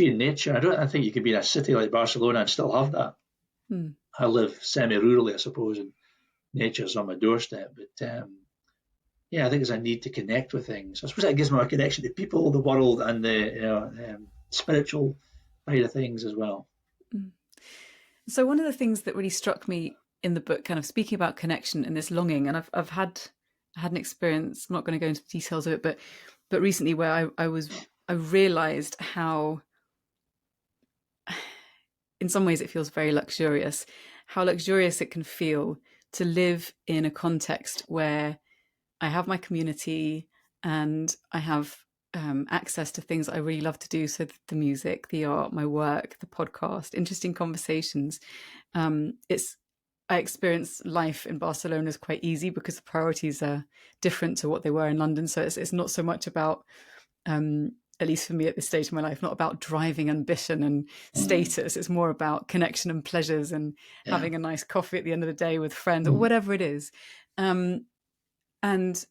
nature. I think you could be in a city like Barcelona and still have that. Mm. I live semi-rurally, I suppose, and nature's on my doorstep. But yeah, I think there's a need to connect with things. I suppose that gives me a connection to people, the world, and the spiritual side of things as well. Mm. So one of the things that really struck me in the book, kind of speaking about connection and this longing, and I've had an experience. I'm not going to go into the details of it, but recently where I realized how, in some ways, it feels very luxurious. How luxurious it can feel to live in a context where I have my community and I have access to things I really love to do. So the music, the art, my work, the podcast, interesting conversations. It's I experience life in Barcelona as quite easy because the priorities are different to what they were in London. So it's not so much about, at least for me at this stage of my life, not about driving ambition and Mm, status. It's more about connection and pleasures and yeah. having a nice coffee at the end of the day with friends or Mm, whatever it is. Um, and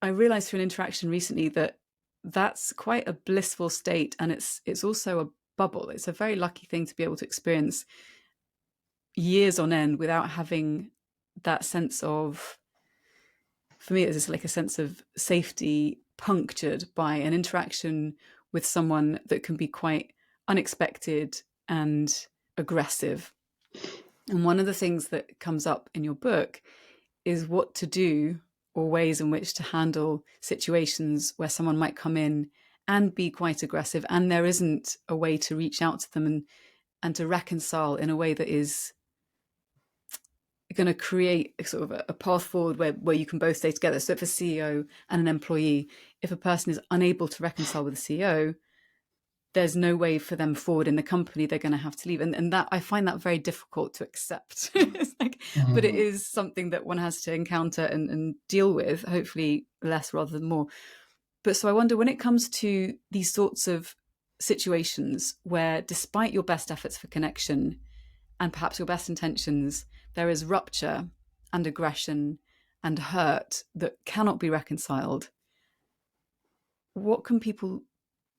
I realized through an interaction recently that that's quite a blissful state, and it's also a bubble. It's a very lucky thing to be able to experience years on end without having that sense of, for me, it's like a sense of safety punctured by an interaction with someone that can be quite unexpected and aggressive. And one of the things that comes up in your book is what to do or ways in which to handle situations where someone might come in and be quite aggressive and there isn't a way to reach out to them and to reconcile in a way that is going to create a sort of a path forward where you can both stay together. So if a CEO and an employee, if a person is unable to reconcile with the CEO, there's no way for them forward in the company. They're going to have to leave, and that I find that very difficult to accept. It's like, but it mm, is something that one has to encounter and deal with, hopefully less rather than more. But so I wonder, when it comes to these sorts of situations where, despite your best efforts for connection and perhaps your best intentions, there is rupture and aggression and hurt that cannot be reconciled, what can people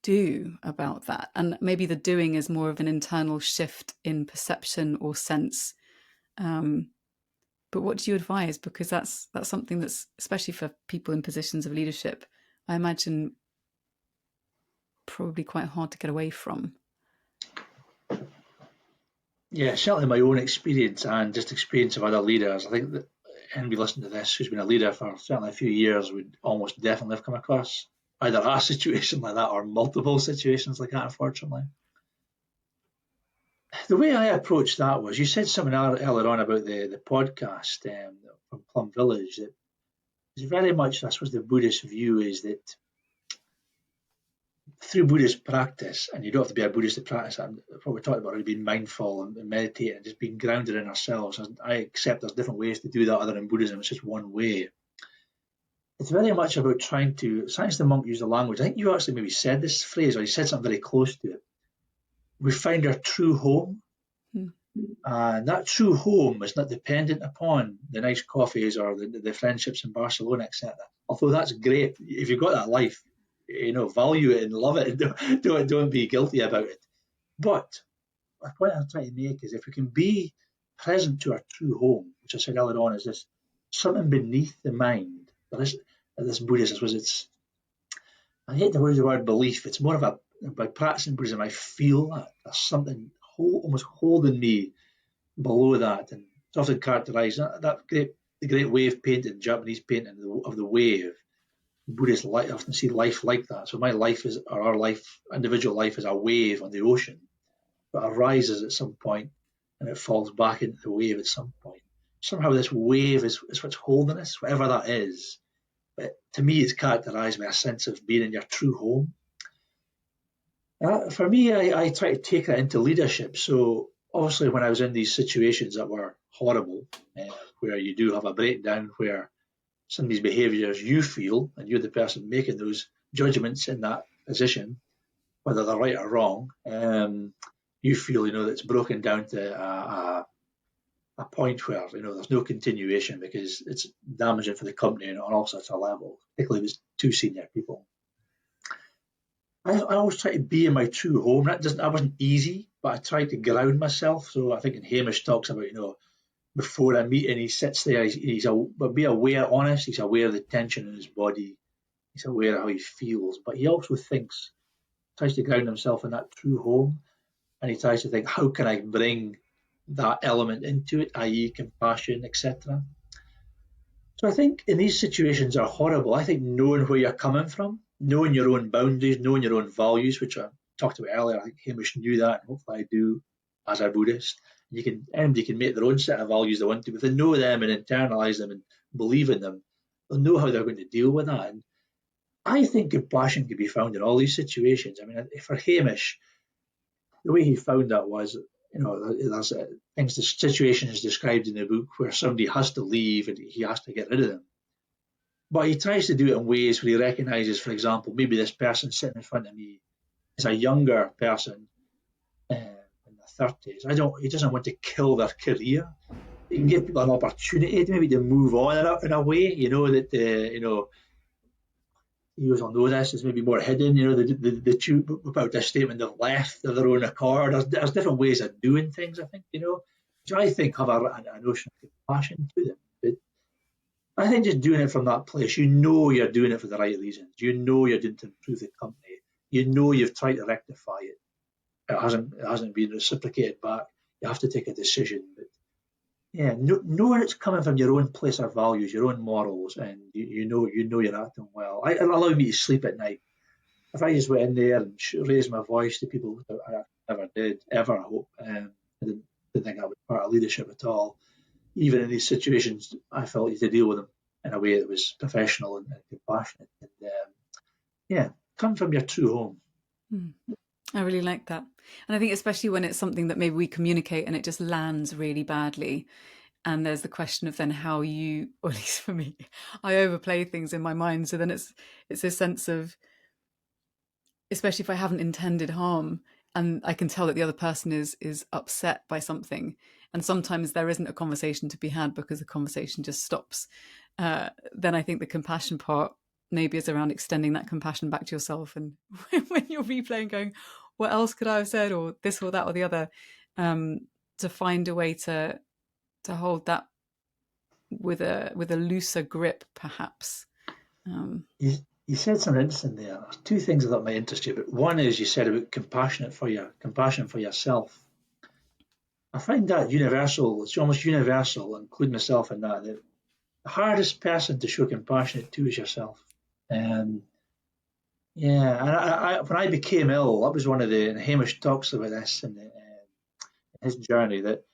do about that? And maybe the doing is more of an internal shift in perception or sense. Um, but what do you advise? Because that's something that's, especially for people in positions of leadership, I imagine probably quite hard to get away from. yeah, certainly my own experience and just experience of other leaders. I think that anybody listening to this who's been a leader for certainly a few years would almost definitely have come across either a situation like that or multiple situations like that, unfortunately. The way I approached that was, you said something earlier on about the podcast from Plum Village that is very much, I suppose, the Buddhist view is that through Buddhist practice, and you don't have to be a Buddhist to practice it, what we talked about is being mindful and meditating and just being grounded in ourselves. And I accept there's different ways to do that other than Buddhism, it's just one way. It's very much about trying to, Science the Monk used the language, I think you actually maybe said this phrase, or you said something very close to it. We find our true home. Hmm. And that true home is not dependent upon the nice coffees or the friendships in Barcelona, etc. Although that's great. If you've got that life, value it and love it, and don't be guilty about it. But the point I'm trying to make is if we can be present to our true home, which I said earlier on, is this something beneath the mind. This Buddhist, I suppose I hate to use the word belief. It's more of by practicing Buddhism, I feel that there's something almost holding me below that, and it's often characterised the great wave painting, Japanese painting of the wave. Buddhists often see life like that. So my life or our life, individual life, is a wave on the ocean, but it rises at some point and it falls back into the wave at some point. Somehow this wave is what's holding us, whatever that is. But to me, it's characterised by a sense of being in your true home. For me, I try to take that into leadership. So obviously, when I was in these situations that were horrible, where you do have a breakdown, where some of these behaviours you feel, and you're the person making those judgments in that position, whether they're right or wrong, you feel that it's broken down to a point where there's no continuation because it's damaging for the company on all sorts of levels, particularly with two senior people. I always try to be in my true home. That wasn't easy, but I tried to ground myself. So I think in Hamish talks about, before a meeting, he sits there, but be aware, honest, he's aware of the tension in his body, he's aware of how he feels, but he also tries to ground himself in that true home, and he tries to think, how can I bring that element into it, i.e. compassion, etc. So I think in these situations are horrible. I think knowing where you're coming from, knowing your own boundaries, knowing your own values, which I talked about earlier, I think Hamish knew that, and hopefully I do as a Buddhist. Anybody can make their own set of values they want to, but if they know them and internalise them and believe in them, they'll know how they're going to deal with that. And I think compassion can be found in all these situations. I mean, for Hamish, the way he found that was, there's situations described in the book where somebody has to leave and he has to get rid of them. But he tries to do it in ways where he recognises, for example, maybe this person sitting in front of me is a younger person in their 30s. He doesn't want to kill their career. He can give people an opportunity to move on in a way, that you will know this is maybe more hidden, the two about this statement they've left of their own accord. There's different ways of doing things, I think, which I think have a notion of compassion to them. But I think just doing it from that place, you're doing it for the right reasons. You're doing it to improve the company. You've tried to rectify it. It hasn't been reciprocated back. You have to take a decision. But yeah, knowing it's coming from your own place of values, your own morals, and you know you're acting well. It allowed me to sleep at night. If I just went in there and raised my voice to people, I never did, ever, I hope. I didn't think I was part of leadership at all. Even in these situations, I felt you had to deal with them in a way that was professional and compassionate. And come from your true home. I really like that. And I think especially when it's something that maybe we communicate and it just lands really badly. And there's the question of then how you, or at least for me, I overplay things in my mind. So then it's a sense of, especially if I haven't intended harm and I can tell that the other person is upset by something. And sometimes there isn't a conversation to be had because the conversation just stops. Then I think the compassion part maybe is around extending that compassion back to yourself. And when you're replaying going, what else could I have said, or this or that or the other, to find a way to hold that with a looser grip, perhaps. You said something interesting there. There's two things I thought might interest you. But one is you said about compassion for yourself. I find that universal. It's almost universal, including myself in that. The hardest person to show compassion to is yourself. And when I became ill, that was one of and Hamish talks about this in his journey, that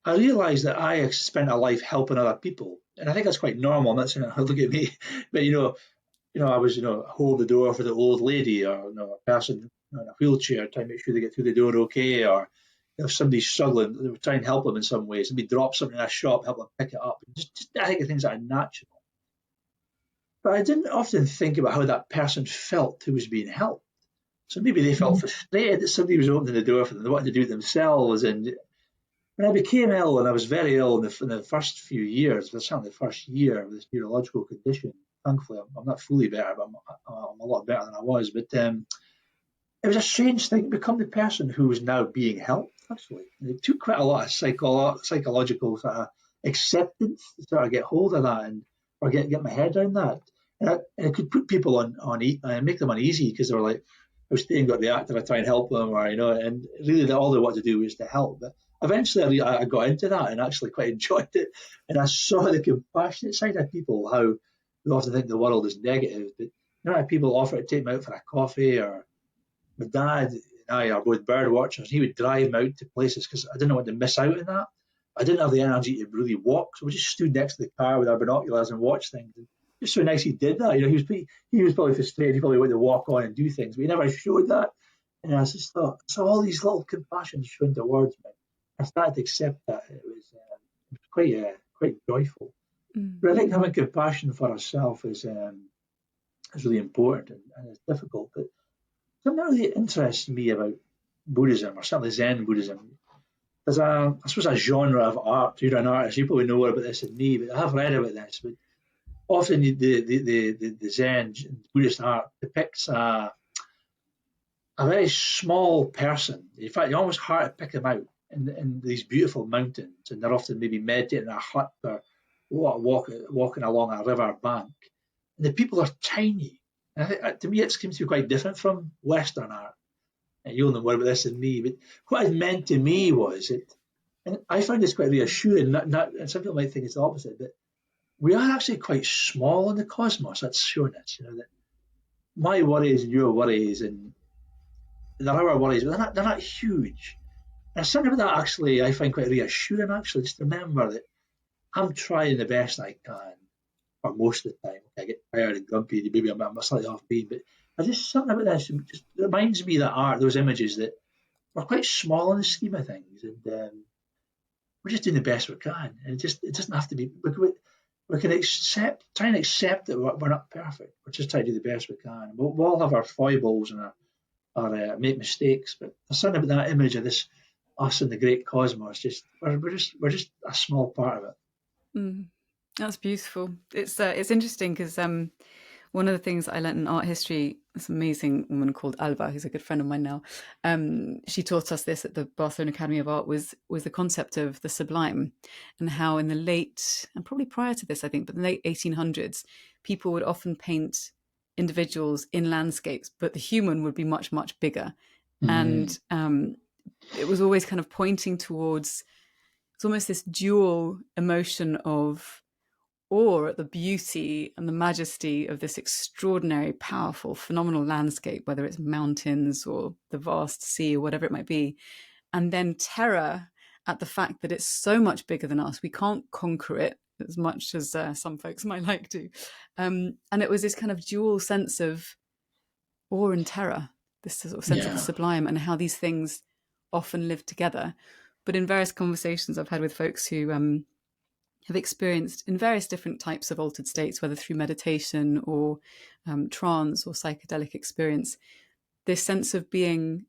I realised that I spent a life helping other people. And I think that's quite normal. I'm not saying, look at me. But, I was, hold the door for the old lady, or, a person in a wheelchair, trying to make sure they get through the door okay, or if somebody's struggling, they would try and help them in some ways. Maybe drop something in a shop, help them pick it up. Just I think of things that are natural. But I didn't often think about how that person felt who was being helped. So maybe they felt frustrated that somebody was opening the door for them. They wanted to do it themselves. And when I became ill, and I was very ill in the first few years, certainly the first year with this neurological condition, thankfully I'm not fully better, but I'm a lot better than I was. But it was a strange thing to become the person who was now being helped, actually. And it took quite a lot of psychological sort of acceptance to sort of get hold of that and or get my head around that. And it could put people on make them uneasy because they were like, I was staying got the actor, I try and help them, or and really all they wanted to do was to help. But eventually I got into that and actually quite enjoyed it. And I saw the compassionate side of people, how we often think the world is negative, but how people offer to take them out for a coffee, or my dad and I are both bird watchers. He would drive me out to places because I didn't want to miss out on that. I didn't have the energy to really walk, so we just stood next to the car with our binoculars and watched things. And just so nice he did that. He was probably frustrated. He probably wanted to walk on and do things, but he never showed that. And I just thought, so all these little compassions shown towards me. I started to accept that. It was quite joyful. Mm. But I think having compassion for ourselves is really important and it's difficult. But something that really interests me about Buddhism, or certainly Zen Buddhism, there's I suppose, a genre of art. You're an artist, you probably know more about this than me, but I have read about this. But often the Zen Buddhist art depicts a very small person. In fact, you almost hard to pick them out in these beautiful mountains, and they're often maybe meditating in a hut or walking along a river bank. And the people are tiny. And I think, to me, it seems to be quite different from Western art. And you'll know more about this than me, but what it meant to me was it, and I find this quite reassuring. And some people might think it's the opposite, but we are actually quite small in the cosmos. That's shown us, that my worries and your worries and there are our worries, but they're not huge. And something about that actually I find quite reassuring. Actually, just remember that I'm trying the best I can, or most of the time. I get tired and grumpy, maybe I'm slightly off beat, but I just something about this just reminds me that art, those images, that we're quite small in the scheme of things, and we're just doing the best we can. And it doesn't have to be. We can try and accept that we're not perfect. We're just trying to do the best we can. We'll all have our foibles and our make mistakes, but there's something about that image of this us in the great cosmos. Just we're just a small part of it. Mm. That's beautiful. It's interesting because one of the things I learned in art history, this amazing woman called Alba, who's a good friend of mine now, she taught us this at the Barcelona Academy of Art, was the concept of the sublime, and how in the late, and probably prior to this, I think, but in the late 1800s, people would often paint individuals in landscapes, but the human would be much, much bigger. Mm. And it was always kind of pointing towards, it's almost this dual emotion of awe at the beauty and the majesty of this extraordinary, powerful, phenomenal landscape, whether it's mountains or the vast sea or whatever it might be, and then terror at the fact that it's so much bigger than us. We can't conquer it as much as some folks might like to. And it was this kind of dual sense of awe and terror, this sort of sense of the sublime, and how these things often live together. But in various conversations I've had with folks who have experienced in various different types of altered states, whether through meditation or trance or psychedelic experience, this sense of being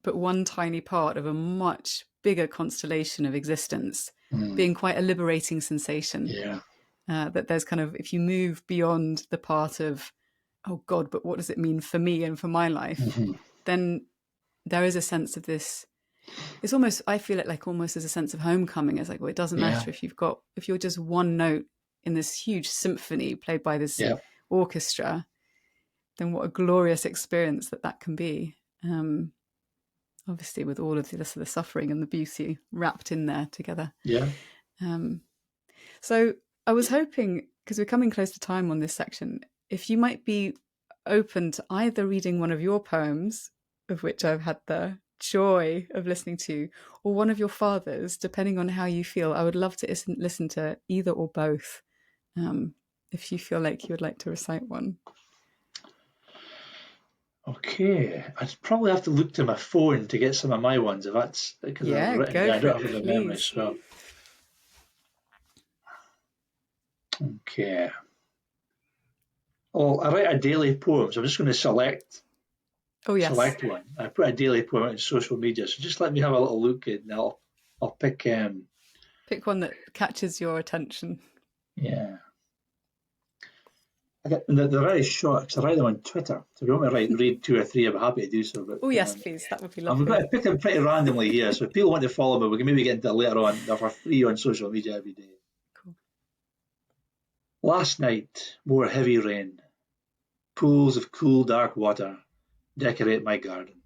but one tiny part of a much bigger constellation of existence, being quite a liberating sensation. Yeah. That there's kind of, if you move beyond the part of, oh God, but what does it mean for me and for my life? Then there is a sense of this. It's almost, I feel it like almost as a sense of homecoming. It's like, well, it doesn't matter if you're just one note in this huge symphony played by this orchestra, then what a glorious experience that can be. Obviously with all of the suffering and the beauty wrapped in there together. Yeah. So I was hoping, because we're coming close to time on this section, if you might be open to either reading one of your poems, of which I've had the joy of listening to, or one of your father's, depending on how you feel. I would love to listen to either or both, if you feel like you would like to recite one. Okay, I'd probably have to look to my phone to get some of my ones, if that's because I've written down. I don't have them in memory, so. Okay. Oh, I write a daily poem, so I'm just going to select one. I put a daily poem on social media, so just let me have a little look and I'll pick one that catches your attention. Yeah. They're very short because I write them on Twitter. So if you want me to read 2 or 3, I'm happy to do so. But Oh, yes, please. That would be I'm going lovely. to pick them pretty randomly here. So if people want to follow me, we can maybe get into it later on. They're for free on social media every day. Cool. Last night, more heavy rain. Pools of cool, dark water decorate my garden.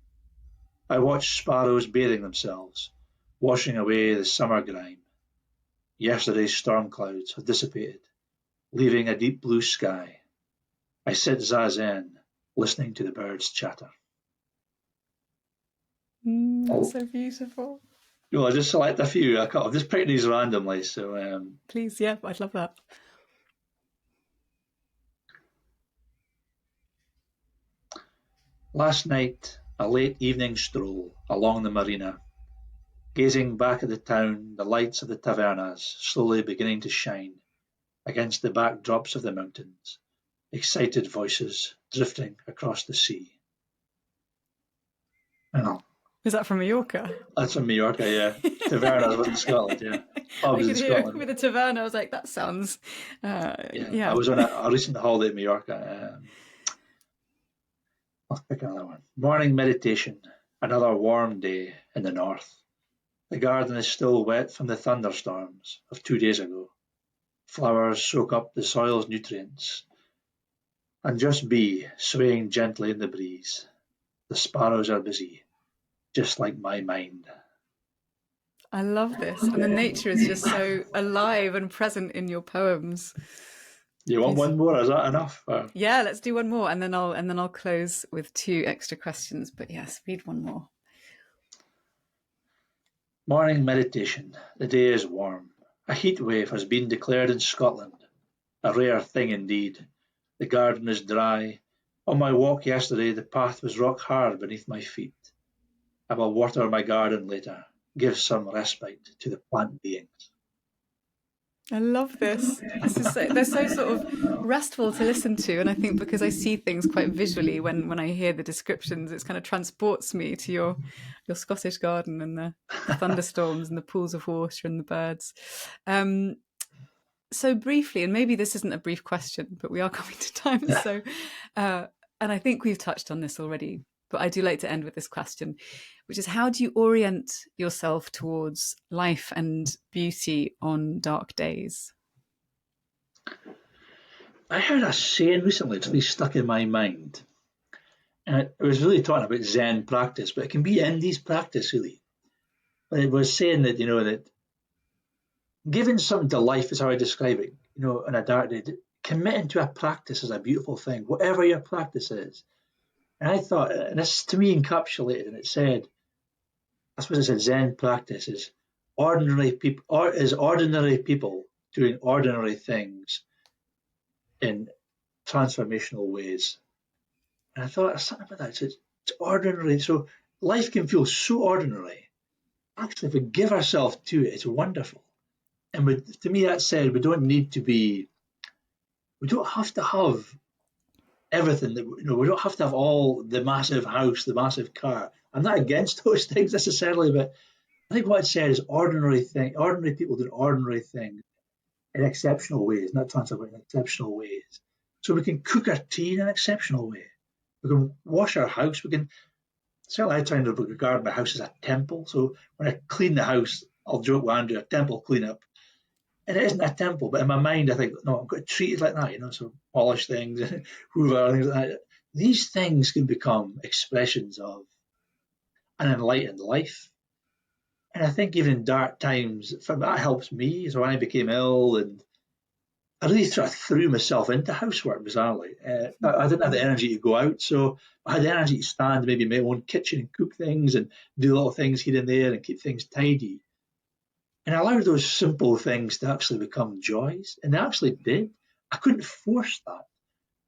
I watch sparrows bathing themselves, washing away the summer grime. Yesterday's storm clouds have dissipated, leaving a deep blue sky. I sit zazen, listening to the birds chatter. That's so beautiful. Well, I just select a few. I've just picked these randomly. So, Please, yeah, I'd love that. last night, a late evening stroll along the marina, gazing back at the town, the lights of the tavernas slowly beginning to shine against the backdrops of the mountains, excited voices drifting across the sea. Oh, Is that from Mallorca? that's from Mallorca, yeah. Tavernas was in Scotland, yeah. I Pubs in could hear Scotland. with a taverna. I was like, that sounds, Yeah, I was on a recent holiday in Mallorca. I'll pick another one. Morning meditation. Another warm day in the north. The garden is still wet from the thunderstorms of 2 days ago. Flowers soak up the soil's nutrients and just be swaying gently in the breeze. The sparrows are busy, just like my mind. I love this. And the nature is just so alive and present in your poems. You want one more? Is that enough? Yeah, let's do one more, and then I'll close with 2 extra questions. But yes, read one more. Morning meditation. The day is warm. A heat wave has been declared in Scotland. A rare thing indeed. The garden is dry. On my walk yesterday, the path was rock hard beneath my feet. I will water my garden later, give some respite to the plant beings. I love this. They're so sort of restful to listen to, and I think because I see things quite visually when I hear the descriptions, it kind of transports me to your Scottish garden and the thunderstorms and the pools of water and the birds. So briefly, and maybe this isn't a brief question, but we are coming to time. So, and I think we've touched on this already, but I do like to end with this question, which is how do you orient yourself towards life and beauty on dark days? I heard a saying recently, it's really stuck in my mind. And it was really talking about Zen practice, but it can be Indies practice, really. But it was saying that, that giving something to life is how I describe it, on a dark day. Committing to a practice is a beautiful thing, whatever your practice is. And I thought, and this to me encapsulated, and it said, I suppose it said Zen practice is ordinary people doing ordinary things in transformational ways. And I thought, there's something about that. It's ordinary. So life can feel so ordinary. Actually, if we give ourselves to it, it's wonderful. And to me, that said, we don't have to have everything. We don't have to have all the massive house, the massive car. I'm not against those things necessarily, but I think what it said is ordinary people doing ordinary things in exceptional ways, not transformational, in exceptional ways. So we can cook our tea in an exceptional way. We can wash our house. Certainly I try to regard my house as a temple. So when I clean the house, I'll joke with Andrew, a temple cleanup. And it isn't a temple, but in my mind, I think, no, I've got to treat it like that, so polish things, hoover, things like that. These things can become expressions of an enlightened life. And I think even in dark times, that helps me. So when I became ill, and I really sort of threw myself into housework, bizarrely. I didn't have the energy to go out, so I had the energy to stand maybe in my own kitchen and cook things and do little things here and there and keep things tidy. And I allowed those simple things to actually become joys. And they actually did. I couldn't force that,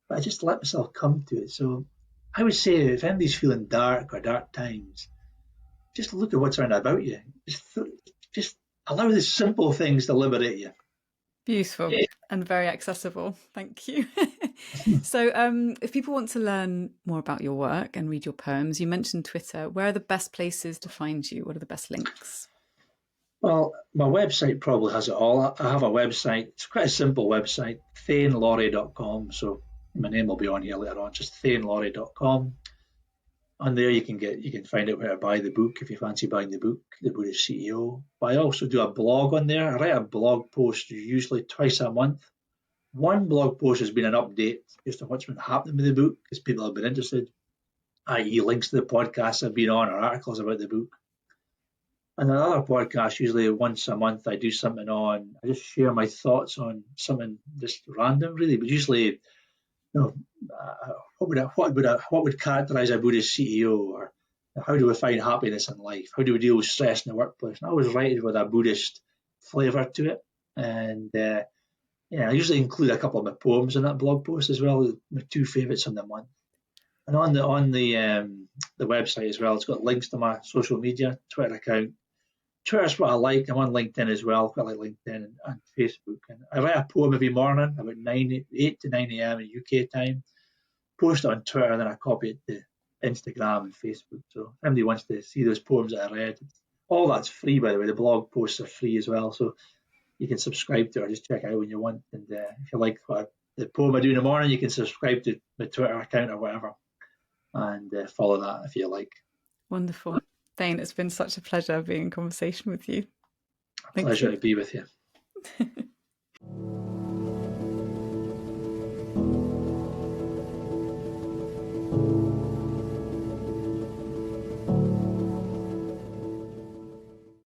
but I just let myself come to it. So I would say if anybody's feeling dark or dark times, just look at what's around about you. Just allow the simple things to liberate you. Beautiful and very accessible. Thank you. So if people want to learn more about your work and read your poems, you mentioned Twitter. Where are the best places to find you? What are the best links? Well, my website probably has it all. I have a website. It's quite a simple website, thanelawrie.com. So my name will be on here later on, just thanelawrie.com. On there you can find out where to buy the book if you fancy buying the book, The Buddhist CEO. But I also do a blog on there. I write a blog post usually twice a month. One blog post has been an update just on what's been happening with the book, because people have been interested, i.e. links to the podcasts I've been on or articles about the book. And another podcast, usually once a month, I do something on, I just share my thoughts on something just random, really, but usually, what would characterize a Buddhist CEO, or how do we find happiness in life? How do we deal with stress in the workplace? And I always write it with a Buddhist flavour to it. And I usually include a couple of my poems in that blog post as well, my two favourites of the month. And on the website as well, it's got links to my social media, Twitter account. Twitter's what I like. I'm on LinkedIn as well. I like LinkedIn and Facebook. And I write a poem every morning about 8 to 9 a.m. in UK time. Post it on Twitter, and then I copy it to Instagram and Facebook. So if anybody wants to see those poems that I read, all that's free, by the way. The blog posts are free as well. So you can subscribe to it or just check it out when you want. And if you like the poem I do in the morning, you can subscribe to my Twitter account or whatever and follow that if you like. Wonderful. Thane, it's been such a pleasure being in conversation with you. Pleasure to be with you.